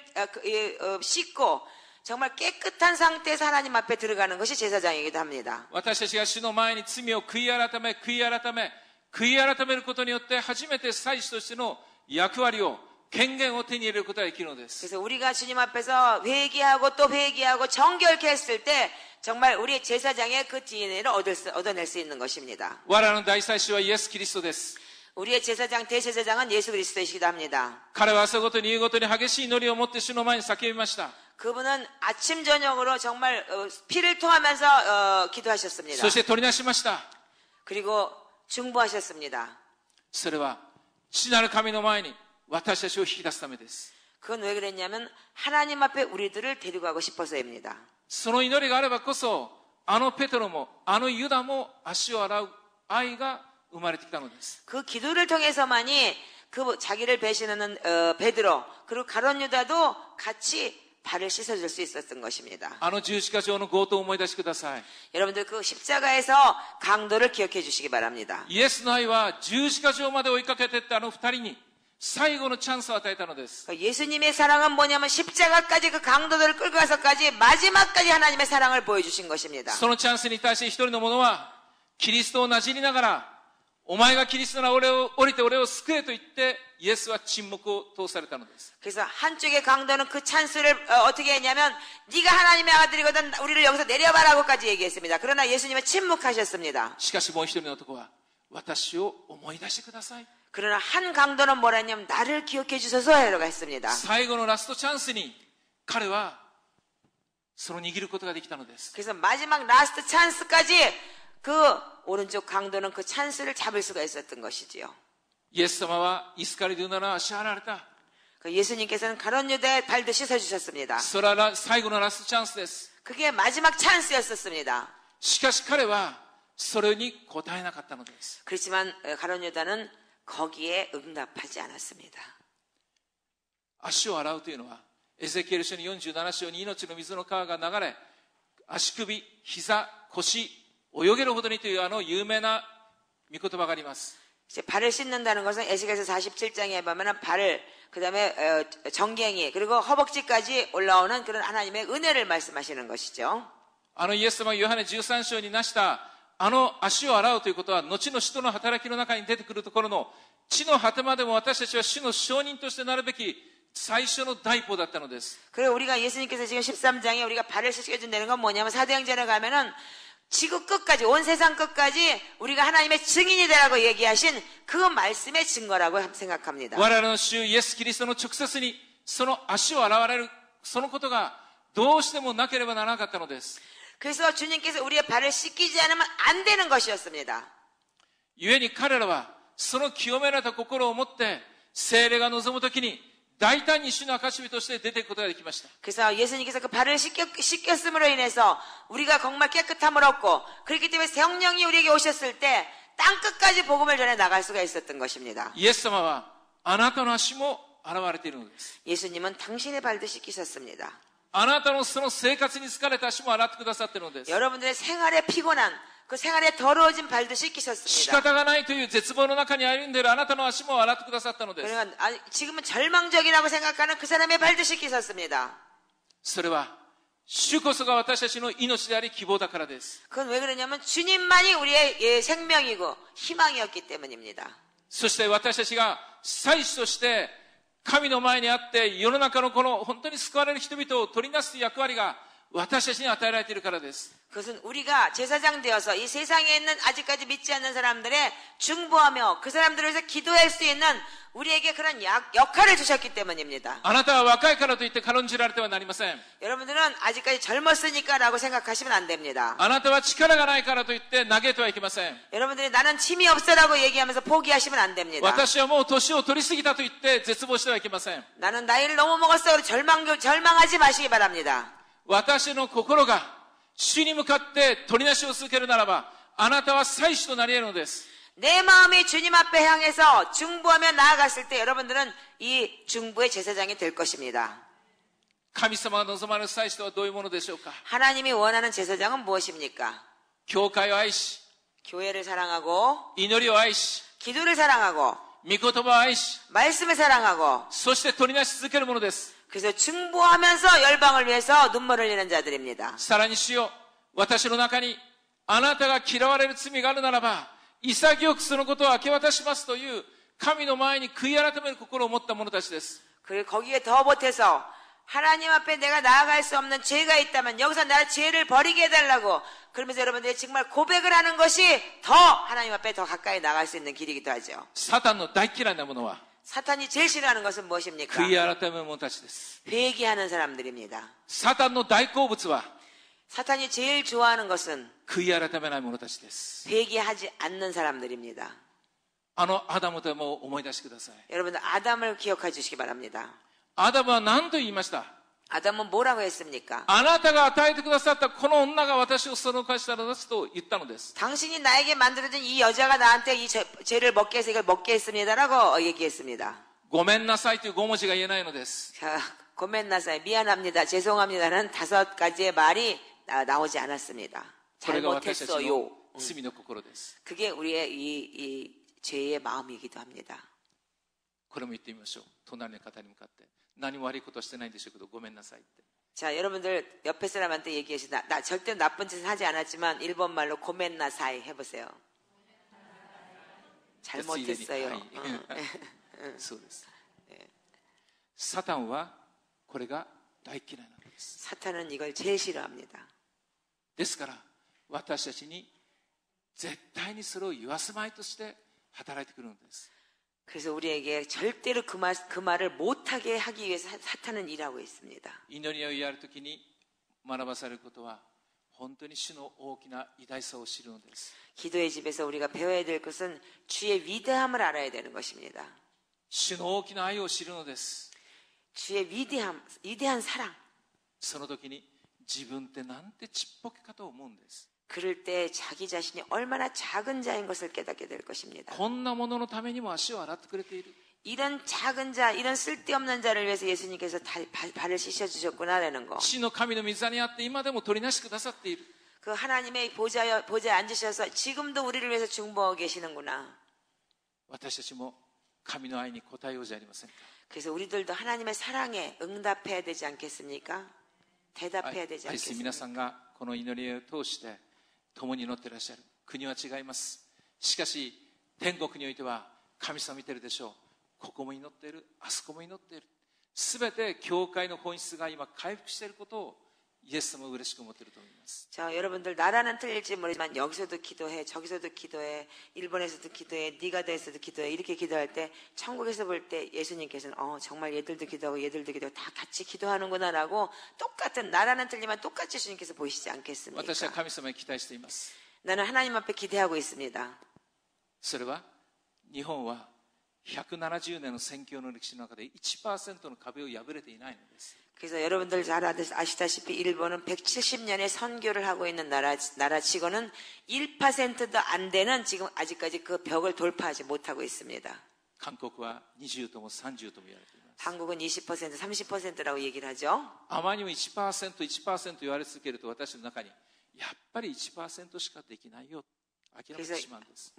씻고 정말 깨끗한 상태에서 하나님 앞에 들어가는 것이 제사장이기도 합니다. 私たちが主の前に罪を悔い改めることによって初めて祭司としての役割を権限を手に入れることができるのです。 그래서 우리가 주님 앞에서 회개하고 또 회개하고 정결케 했을 때 정말 우리 제사장의 그 DNA를 얻어낼 수 있는 것입니다. 我らの大祭司はイエス・キリストです。 우리의 제사장, 대제사장은 예수 그리스도이시기도 합니다. 彼は朝ごとに夕ごとに激しい祈りを持って主の前に叫びました。 그분은 아침 저녁으로 정말 피를 토하면서 기도하셨습니다. そして取りなしました。 그리고 중보하셨습니다. それは父なる神の前に私たちを引き出すためです。 그건 왜 그랬냐면 하나님 앞에 우리들을 데리고 가고 싶어서입니다. その祈りがあればこそあのペトロもあのユダも足を洗う愛が生まれてきたのです。 그 기도를 통해서만이 그 자기를 배신하는 베드로 그리고 가룟 유다도 같이 발을 씻어줄 수 있었던 것입니다. あの十字架上の強盗を思い出してください。 여러분들 그 십자가에서 강도를 기억해 주시기 바랍니다. イエスの愛は十字架上まで追いかけていったあの二人に最後のチャンスを与えたのです。 예수님의 사랑은 뭐냐면 십자가까지 그 강도들을 끌고 가서까지 마지막까지 하나님의 사랑을 보여주신 것입니다. そのチャンスに対して一人の者はキリストをなじりながらお前がキリストな俺を降りて俺を救えと言ってイエスは沈黙を通されたのです。 그래서 한쪽의 강도는 그 찬스를 어떻게 했냐면 네가 하나님의 아들이거든 우리를 여기서 내려봐라고까지 얘기했습니다. 그러나 예수님은 침묵하셨습니다. しかしもう一人の男は私を思い出してください。 그러나 한 강도는 뭐라 했냐면 나를 기억해 주소서라고 했습니다. 最後のラストチャンスに彼はその握ることができたのです。 그래서 마지막 라스트 찬스까지 그 오른쪽 강도는 그 찬스를 잡을 수가 있었던 것이지요. イエス様はイスカリドゥナの足を洗われた。 그 예수님께서는 가룟 유다의 발도 씻어주셨습니다. それは最後のラストチャンスです。 그게 마지막 찬스였었습니다. しかし彼はそれに応えなかったのです。 그렇지만 가룟 유다는 거기에 응답하지 않았습니다. 足を洗うというのはエゼキエル書の47章に命の水の川が流れ足首、膝、腰泳げるほどにというあの有名な御言葉があります。 발을 씻는다는 것은 에스겔서 47장에 보면 발을 그다음에 정갱이 그리고 허벅지까지 올라오는 그런 하나님의 은혜를 말씀하시는 것이죠. あのイエス様がヨハネ13章に成したあの足を洗うということは後の使徒の働きの中に出てくるところの地の果てまでも私たちは主の証人としてなるべき最初の第一歩だったのです。 그리고 우리가 예수님께서 지금 13장에 우리가 발을 씻겨준다는 건 뭐냐면 사도행전에 가면은 지구 끝까지 온 세상 끝까지 우리가 하나님의 증인이 되라고 얘기하신 그 말씀의 증거라고 생각합니다. 我々の主イエスキリストの直接にその足を洗われるそのことがどうしてもなければならなかったのです。 그래서 주님께서 우리의 발을 씻기지 않으면 안 되는 것이었습니다. 故に彼らはその清められた心を持って聖霊が望むときに大胆に主の証人として出ていくことができました。 그래서 예수님께서 그 발을 씻겼음으로 인해서 우리가 정말 깨끗함을 얻고 그렇기 때문에 성령이 우리에게 오셨을 때 땅끝까지 복음을 전해 나갈 수가 있었던 것입니다. イエス様はあなたの足も現れているのです。 예수님은 당신의 발도 씻기셨습니다. あなたのその生活に疲れた足も洗ってくださっているのです。 여러분들의 생활에 피곤한 그 생활에 더러워진 발도 仕 씻기셨습니다. 方がないという絶望の中に歩んでいるあなたの足も洗ってくださったのです。 그러니까 지금은 절망적이라고 생각하는 그 사람의 발도 씻기셨습니다. それは主こそが私たちの命であり希望だからです。 그건 왜 그러냐면 주님만이 우리의 생명이고 희망이었기 때문입니다. そして私たちが祭司として神の前にあって世の中のこの本当に救われる人々を取りなす役割が私たちに与えられているからです。 그것은 우리가 제사장 되어서 이 세상에 있는 아직까지 믿지 않는 사람들의 중보하며 그 사람들을 위해서 기도할 수 있는 우리에게 그런 역할을 주셨기 때문입니다. あなたは若いからといって軽んじられてはなりません。 여러분들은 아직까지 젊었으니까라고 생각하시면 안 됩니다. あなたは力がないからといって嘆いてはいけません。 여러분들이 나는 힘이 없어라고 얘기하면서 포기하시면 안 됩니다. 私はもう年を取りすぎたと言って絶望してはいけません。 나는 나이를 너무 먹었어. 절망하지 마시기 바랍니다. 私の心が主に向かって取りなしを続けるならば、あなたは祭司となり得るのです。 내 마음이 주님 앞에 향해서 중보하며 나아갔을 때 여러분들은 이 중보의 제사장이 될 것입니다. 神様が望まれる祭司とはどういうものでしょうか。 하나님이 원하는 제사장은 무엇입니까? 教会を愛し、 교회를 사랑하고 祈りを愛し、 기도를 사랑하고 御言葉を愛し、 말씀을 사랑하고 そして取りなし続けるものです。 그래서 중보하면서 열방을 위해서 눈물을 흘리는 자들입니다. さらに主よ、私の中にあなたが嫌われる罪があるならば、潔くそのことを明け渡しますという神の前に悔い改める心を持った者たちです。 그리고 거기에 더 보태서 하나님 앞에 내가 나아갈 수 없는 죄가 있다면 여기서 나의 죄를 버리게 해달라고 그러면서 여러분들이 정말 고백을 하는 것이 더 하나님 앞에 더 가까이 나갈 수 있는 길이기도 하죠. サタンの大嫌いなものは 사탄이 제일 싫어하는 것은 무엇입니까? 悔い改める者たちです。 회개하는 사람들입니다. サタンの大好物は 사탄이 제일 좋아하는 것은 悔い改めない者たちです。 회개하지 않는 사람들입니다. あのアダムとも思い出してください。 여러분들 아담을 기억해 주시기 바랍니다. アダムは何と言いました？ 아담은 뭐라고 했습니까? あなたが与えてくださったこの女が私をそのかしたのですと言ったのです。 당신이 나에게 만들어준 이 여자가 나한테 이 죄를 먹게 해서 이걸 먹게 했습니다라고 얘기했습니다. ごめんなさいという5文字が言えないのです。 자, 고멘나사이 미안합니다. 죄송합니다는 5가지의 말이 나오지 않았습니다. これが私たち 잘못했어요. の罪の心です。 그게 우리의 이 죄의 마음이기도 합니다. これも言ってみましょう。隣の方に向かって。何も悪いことしてないんでしょうけど、ごめんなさいって。 자, 여러분들 옆에 사람한테 얘기해서 나 절대 나쁜 짓은 하지 않았지만 일본 말로 고멘나사이 해보세요. 잘못했어요. そうです。サタンはこれが大嫌いなのです。 사탄은 이걸 제일 싫어합니다. ですから私たちに絶対にそれを言わすまいとして働いてくるのです。 그래서 우리에게 절대로 그 말을 못하게 하기 위해서 사탄은 일하고 있습니다. 祈りをやるときに学ばされることは本当に主の大きな偉大さを知るのです。 기도의 집에서 우리가 배워야 될 것은 주의 위대함을 알아야 되는 것입니다. 主の大きな愛を知るのです。 주의 위대한 사랑. その時に自分ってなんてちっぽけかと思うんです。 그럴 때 자기 자신이 얼마나 작은 자인 것을 깨닫게 될 것입니다. こんなもののためにも足を洗ってくれている。 이런 작은 자, 이런 쓸데없는 자를 위해서 예수님께서 발을 씻어주셨구나라는 거. 父の神の御座にあって今でも取りなしてくださっている。 그 하나님의 보좌에 앉으셔서 지금도 우리를 위해서 중보하고 계시는구나. 私たちも神の愛に応えようじゃありませんか。 그래서 우리들도 하나님의 사랑에 응답해야 되지 않겠습니까? 대답해야 되지 愛する皆 않겠습니까? さんがこの祈りを通して共に祈っていらっしゃる。国は違います。しかし天国においては神様見てるでしょう。ここも祈っている、あそこも祈っている。すべて教会の本質が今回復していることをイエス様を嬉しく思っていると思います。 자, 여러분들 나라는 틀릴지 모르지만 여기서도 기도해, 저기서도 기도해, 일본에서도 기도해, 니가다에서도 기도해 이렇게 기도할 때 천국에서 볼 때 예수님께서는 정말 얘들도 기도하고 얘들도 기도하고 다 같이 기도하는구나라고 똑같은 나라는 틀리지만 똑같이 주님께서 보시지 않겠습니까? 私は神様に期待しています。 나는 하나님 앞에 기대하고 있습니다. それは日本は170年の宣教の歴史の中で 1% の壁を破れていないのです。 그래서 여러분들 잘 아시다시피 일본은 170년의 선교를 하고 있는 나라치고는 1%도 안 되는 지금 아직까지 그 벽을 돌파하지 못하고 있습니다. 韓国は20とも30とも言われています。 한국은 20%, 30%라고 얘기를 하죠. あまりにも 1% 言われ続けると私の中にやっぱり 1% しかできないよ諦めてしまうんです。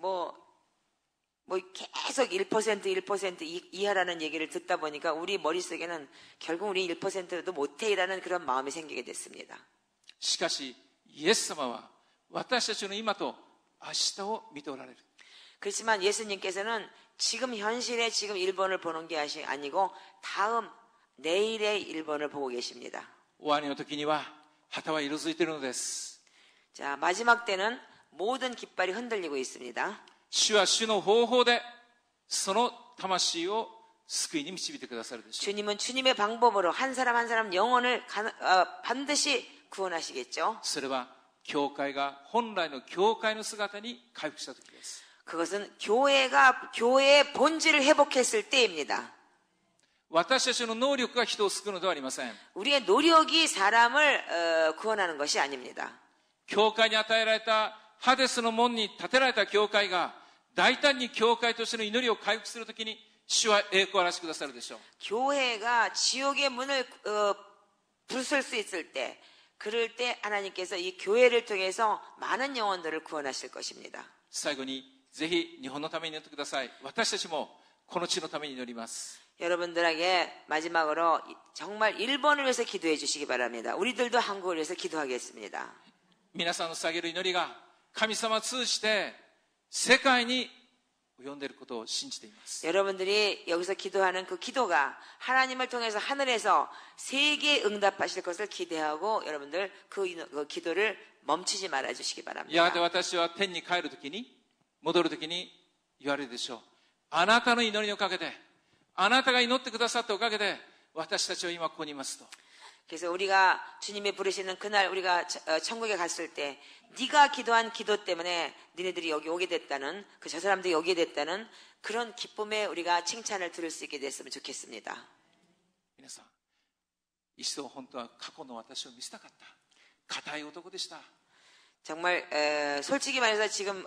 계속 1% 이하라는 얘기를 듣다 보니까 우리 머릿속에는 결국 우리 1%도 못해라는 그런 마음이 생기게 됐습니다. しかしイエス様は私たちの今と明日を見ておられる。 그렇지만 예수님께서는 지금 현실에 지금 일본을 보는 게 아니고 다음 내일의 일본을 보고 계십니다. 終わりの時には旗は色づいているのです。 자, 마지막 때는 모든 깃발이 흔들리고 있습니다. 主は主の方法でその魂を救いに導いてくださるでしょう。 주님은 주님의 방법으로 한 사람 한 사람 영혼을 반드시 구원하시겠죠. それは教会が本来の教会の姿に回復した時です。 그것은 교회가 교회의 본질을 회복했을 때입니다. 私たちの能力が人を救うのではありません。 우리의 노력이 사람을 구원하는 것이 아닙니다. 教会に与えられたハデスの門に建てられた教会が大胆に教会としての祈りを回復するときに主は栄光を表してくださるでしょう。 교회가 지옥의 문을 부술 수 있을 때 그럴 때 하나님께서 이 교회를 통해서 많은 영혼들을 구원하실 것입니다. 最後にぜひ日本のために祈ってください。私たちもこの地のために祈ります。 여러분들에게 마지막으로 정말 일본을 위해서 기도해 주시기 바랍니다. 우리들도 한국을 위해서 기도하겠습니다. 皆さんの捧げる祈りが神様を通じて世界に及んでいることを信じています。 여러분들이 여기서 기도하는 그 기도가 하나님을 통해서 하늘에서 세계에 응답하실 것을 기대하고 여러분들 그 기도를 멈추지 말아 주시기 やが 바랍니다. て私は天に帰るときに戻るときに言われるでしょう。あなたの祈りのおかげであなたが祈ってくださったおかげで私たちは今ここにいますと。 그래서 우리가 주님이 부르시는 그날 우리가 천국에 갔을 때 네가 기도한 기도 때문에 니네들이 여기 오게 됐다는 저 사람들이 오게 됐다는 그런 기쁨에 우리가 칭찬을 들을 수 있게 됐으면 좋겠습니다. 皆さん、一度本当は過去の私を見せたかった固い男でした。 정말 솔직히 말해서 지금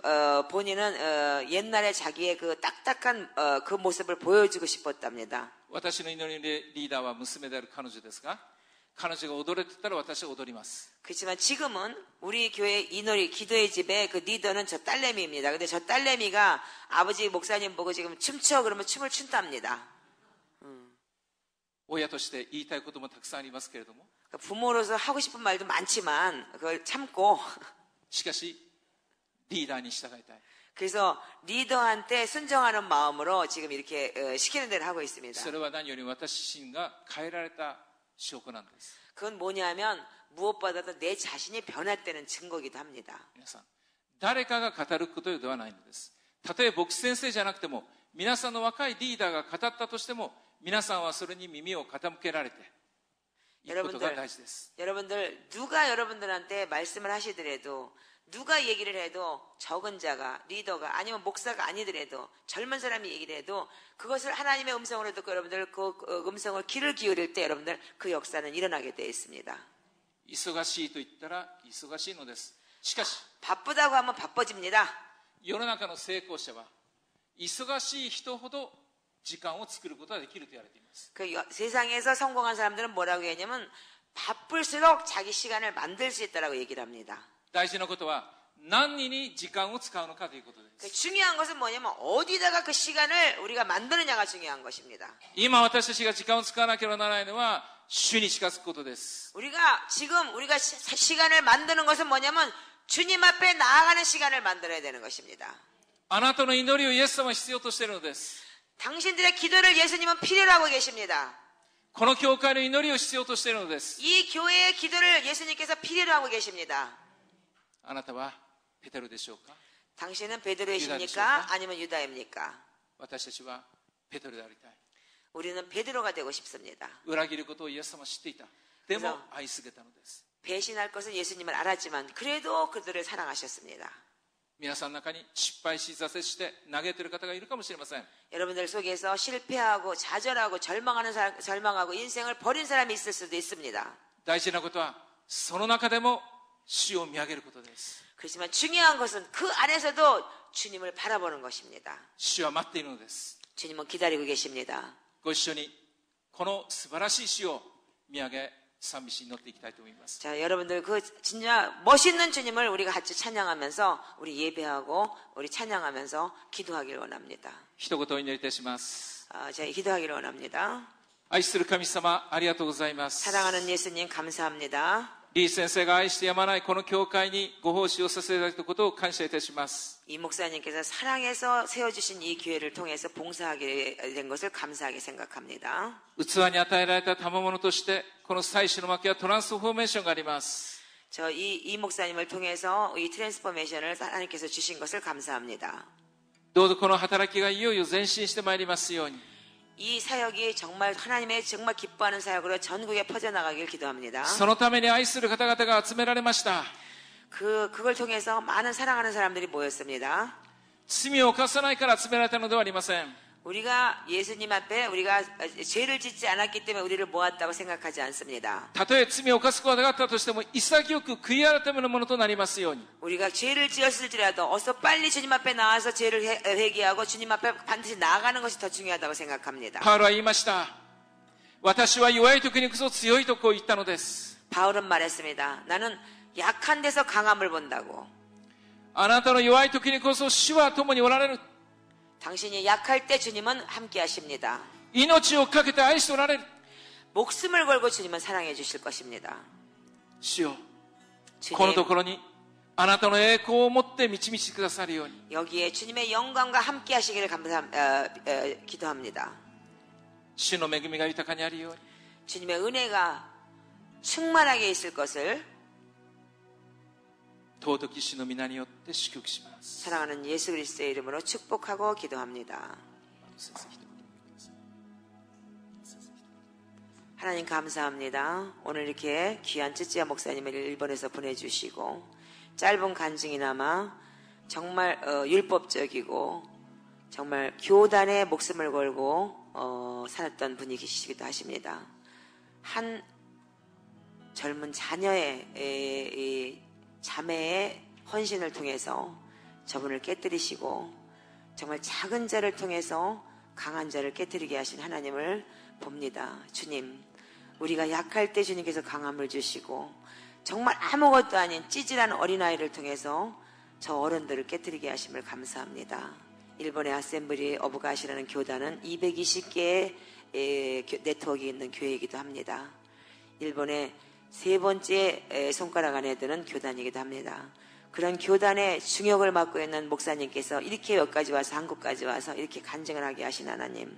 본인은 옛날에 자기의 그 딱딱한 그 모습을 보여주고 싶었답니다. 私の祈りのリーダーは娘である彼女ですが、彼女が踊れてたら私は踊ります。 그렇지만 지금은 우리 교회 이놀이 기도의 집에 그 리더는 저 딸내미입니다. 근데 저 딸내미가 아버지 목사님 보고 지금 춤춰 그러면 춤을 춘답니다. 親として言いたいこともたくさんありますけれども、 부모로서 하고 싶은 말도 많지만 그걸 참고 しかしリーダーに従いたい。 그래서 리더한테 순종하는 마음으로 지금 이렇게 시키는 대로 하고 있습니다. それは何より私自身が変えられた証拠なんです。 그건 뭐냐면 무엇보다도 내 자신이 변화되는 증거이기도 합니다. 皆さん、誰かが語ることではないのです。たとえ牧師先生じゃなくても、皆さんの若いリーダーが語ったとしても、皆さんはそれに耳を傾けられていくことが大事です。 여러분들 누가 여러분들한테 말씀을 하시더라도 누가 얘기를 해도 적은 자가 리더가 아니면 목사가 아니더라도 젊은 사람이 얘기를 해도 그것을 하나님의 음성으로 듣고 여러분들 그 음성을 귀를 기울일 때 여러분들 그 역사는 일어나게 되어 있습니다. 忙しいと言ったら忙しいのです。しかし 바쁘다고 하면 바빠집니다. 世の中の成功者は忙しい人ほど時間を作ることができると言われています。 그 세상에서 성공한 사람들은 뭐라고 했냐면 바쁠수록 자기 시간을 만들 수 있다라고 얘기를 합니다. 大事なことは何に時間を使うのかということです。 중요한 것은 뭐냐면 어디다가 그 시간을 우리가 만드느냐가 중요한 것입니다. 今私たちが時間を使わなければならないのは主に近づくことです。 우리가 지금 우리가 시간을 만드는 것은 뭐냐면 주님 앞에 나아가는 시간을 만들어야 되는 것입니다. あなたの祈りをイエス様は必要としているのです。 당신들의 기도를 예수님은 필요로 하고 계십니다. この教会の祈りを必要としているのです。 이 교회의 기도를 예수님께서 필요로 하고 계십니다. あなたはペテロでしょうか？ 당신은 베드로이십니까? 아니면 유다입니까? 私たちはペテロでありたい。 우리는 베드로가 되고 싶습니다. 裏切ることをイエス様は知っていた。でも愛すげたのです。 배신할 것을 예수님은 알았지만 그래도 그들을 사랑하셨습니다. 皆さんの中に失敗し挫折して嘆いている方がいるかもしれません。 여러분들 속에서 실패하고 좌절하고 절망하고 인생을 버린 사람이 있을 수도 있습니다. 大事なことはその中でも主を見上げることです。 그렇지만 중요한 것은 그 안에서도 주님을 바라보는 것입니다. 主は待っているのです。 주님은 기다리고 계십니다. ご一緒にこの素晴らしい主を見上げ賛美し祈っていきたいと思います。 자, 여러분들 그 진짜 멋있는 주님을 우리가 같이 찬양하면서 우리 예배하고 우리 찬양하면서 기도하기를 원합니다. 一言お祈りいたします。 제가 기도하기를 원합니다. 愛する神様、ありがとうございます。 사랑하는 예수님 감사합니다. リー先生が愛してやまないこの教会にご奉仕をさせていただいたことを感謝いたします。 이 목사님께서 사랑해서 세워주신 이 기회를 통해서 봉사하게 된 것을 감사하게 생각합니다. 器に与えられた賜物としてこの祭司の幕やトランスフォーメーションがあります。 이 목사님을 통해서 이 트랜스포메이션을 하나님께서 주신 것을 감사합니다. どうぞこの働きがいよいよ前進してまいりますように。 이 사역이 정말 하나님의 정말 기뻐하는 사역으로 전국에 퍼져나가길 기도합니다. そのために愛する方々が集められました。 그걸 통해서 많은 사랑하는 사람들이 모였습니다. 罪を犯さないから集められたのではありません。 우리가 예수님 앞에 우리가 죄를 짓지 않았기 때문에 우리를 모았다고 생각하지 않습니다. たとえ罪を犯すことがあったとしても潔く悔い改めるものとなりますように。 우리가 죄를 지었을지라도 어서 빨리 주님 앞에 나와서 죄를 회개하고 주님 앞에 반드시 나아가는 것이 더 중요하다고 생각합니다. パウロは言いました。私は弱い時にこそ強いとこう言ったのです。 바울은 말했습니다. 나는 약한 데서 강함을 본다고. あなたの弱い時にこそ主は共におられる。 당신이 약할 때 주님은 함께 하십니다. 命をかけて愛しておられる。 목숨을 걸고 주님은 사랑해 주실 것입니다. 主よ、このところにあなたの栄光を持って導いてくださるように。 여기에 주님의 영광과 함께 하시기를 기도합니다. 主の恵みが豊かにあるように。 주님의 은혜가 충만하게 있을 것을 尊き主の皆によって祝福します。 사랑하는 예수 그리스도의 이름으로 축복하고 기도합니다. 하나님 감사합니다. 오늘 이렇게 귀한 쯔쯔야 목사님을 일본에서 보내주시고 짧은 간증이나마 정말 율법적이고 정말 교단에 목숨을 걸고 살았던 분이 계시기도 하십니다. 한 젊은 자녀의 자매의 헌신을 통해서 저분을 깨뜨리시고 정말 작은 자를 통해서 강한 자를 깨뜨리게 하신 하나님을 봅니다. 주님, 우리가 약할 때 주님께서 강함을 주시고 정말 아무것도 아닌 찌질한 어린아이를 통해서 저 어른들을 깨뜨리게 하심을 감사합니다. 일본의 아셈블리 오브 갓이라는 교단은 220개의 네트워크가 있는 교회이기도 합니다. 일본의 세 번째 손가락 안에 드는 교단이기도 합니다. 그런 교단의 중역을 맡고 있는 목사님께서 이렇게 여기까지 와서 한국까지 와서 이렇게 간증을 하게 하신 하나님,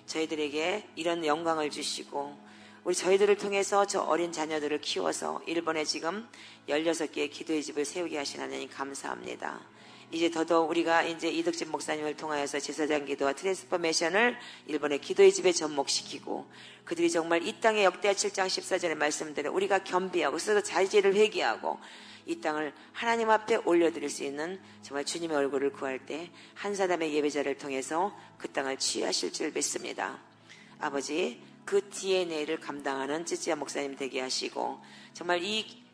저희들에게 이런 영광을 주시고 우리 저희들을 통해서 저 어린 자녀들을 키워서 일본에 지금 16개의 기도의 집을 세우게 하신 하나님 감사합니다. 이제 더더욱 우리가 이제 이덕진 목사님을 통하여서 제사장 기도와 트랜스포메이션을 일본의 기도의 집에 접목시키고 그들이 정말 이 땅의 역대하 7장 14절의 말씀대로 우리가 겸비하고 스스로 자의죄를 회개하고 이 땅을 하나님 앞에 올려드릴 수 있는 정말 주님의 얼굴을 구할 때 한 사람의 예배자를 통해서 그 땅을 취하실 줄 믿습니다. 아버지, 그 DNA를 감당하는 쯔쯔야 목사님 되게 하시고 정말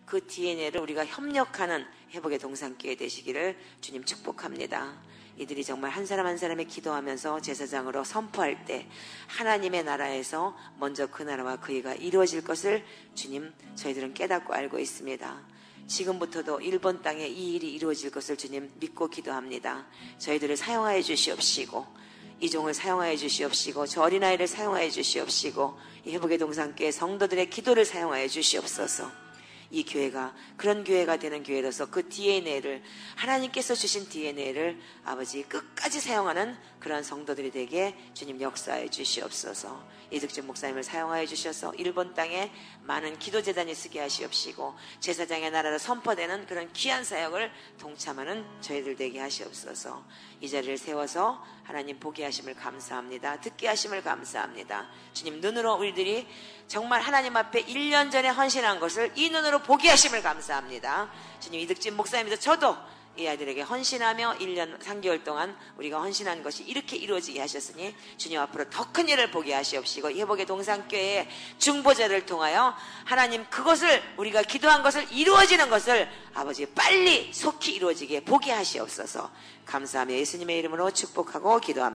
그 DNA를 우리가 협력하는 회복의 동산기회 되시기를 주님 축복합니다. 이들이 정말 한 사람 한 사람이 기도하면서 제사장으로 선포할 때 하나님의 나라에서 먼저 그 나라와 그 의가 이루어질 것을 주님 저희들은 깨닫고 알고 있습니다. 지금부터도 일본 땅에 이 일이 이루어질 것을 주님 믿고 기도합니다. 저희들을 사용하여 주시옵시고 이 종을 사용하여 주시옵시고 저 어린아이를 사용하여 주시옵시고 이 회복의 동산교회 성도들의 기도를 사용하여 주시옵소서. 이 교회가 그런 교회가 되는 교회로서 그 DNA를, 하나님께서 주신 DNA를 아버지 끝까지 사용하는 그런 성도들이 되게 주님 역사해 주시옵소서. 이득진 목사님을 사용하여 주셔서 일본 땅에 많은 기도재단이 쓰게 하시옵시고 제사장의 나라로 선포되는 그런 귀한 사역을 동참하는 저희들 되게 하시옵소서. 이 자리를 세워서 하나님 보게 하심을 감사합니다. 듣게 하심을 감사합니다. 주님 눈으로 우리들이 정말 하나님 앞에 1년 전에 헌신한 것을 이 눈으로 보게 하심을 감사합니다. 주님 이득진 목사님도 저도 이 아이들에게 헌신하며 1년 3개월 동안 우리가 헌신한 것이 이렇게 이루어지게 하셨으니 주님 앞으로 더 큰 일을 보게 하시옵시고 회복의 동산교회의 중보자를 통하여 하나님 그것을 우리가 기도한 것을 이루어지는 것을 아버지 빨리 속히 이루어지게 보게 하시옵소서. 감사하며 예수님의 이름으로 축복하고 기도합니다.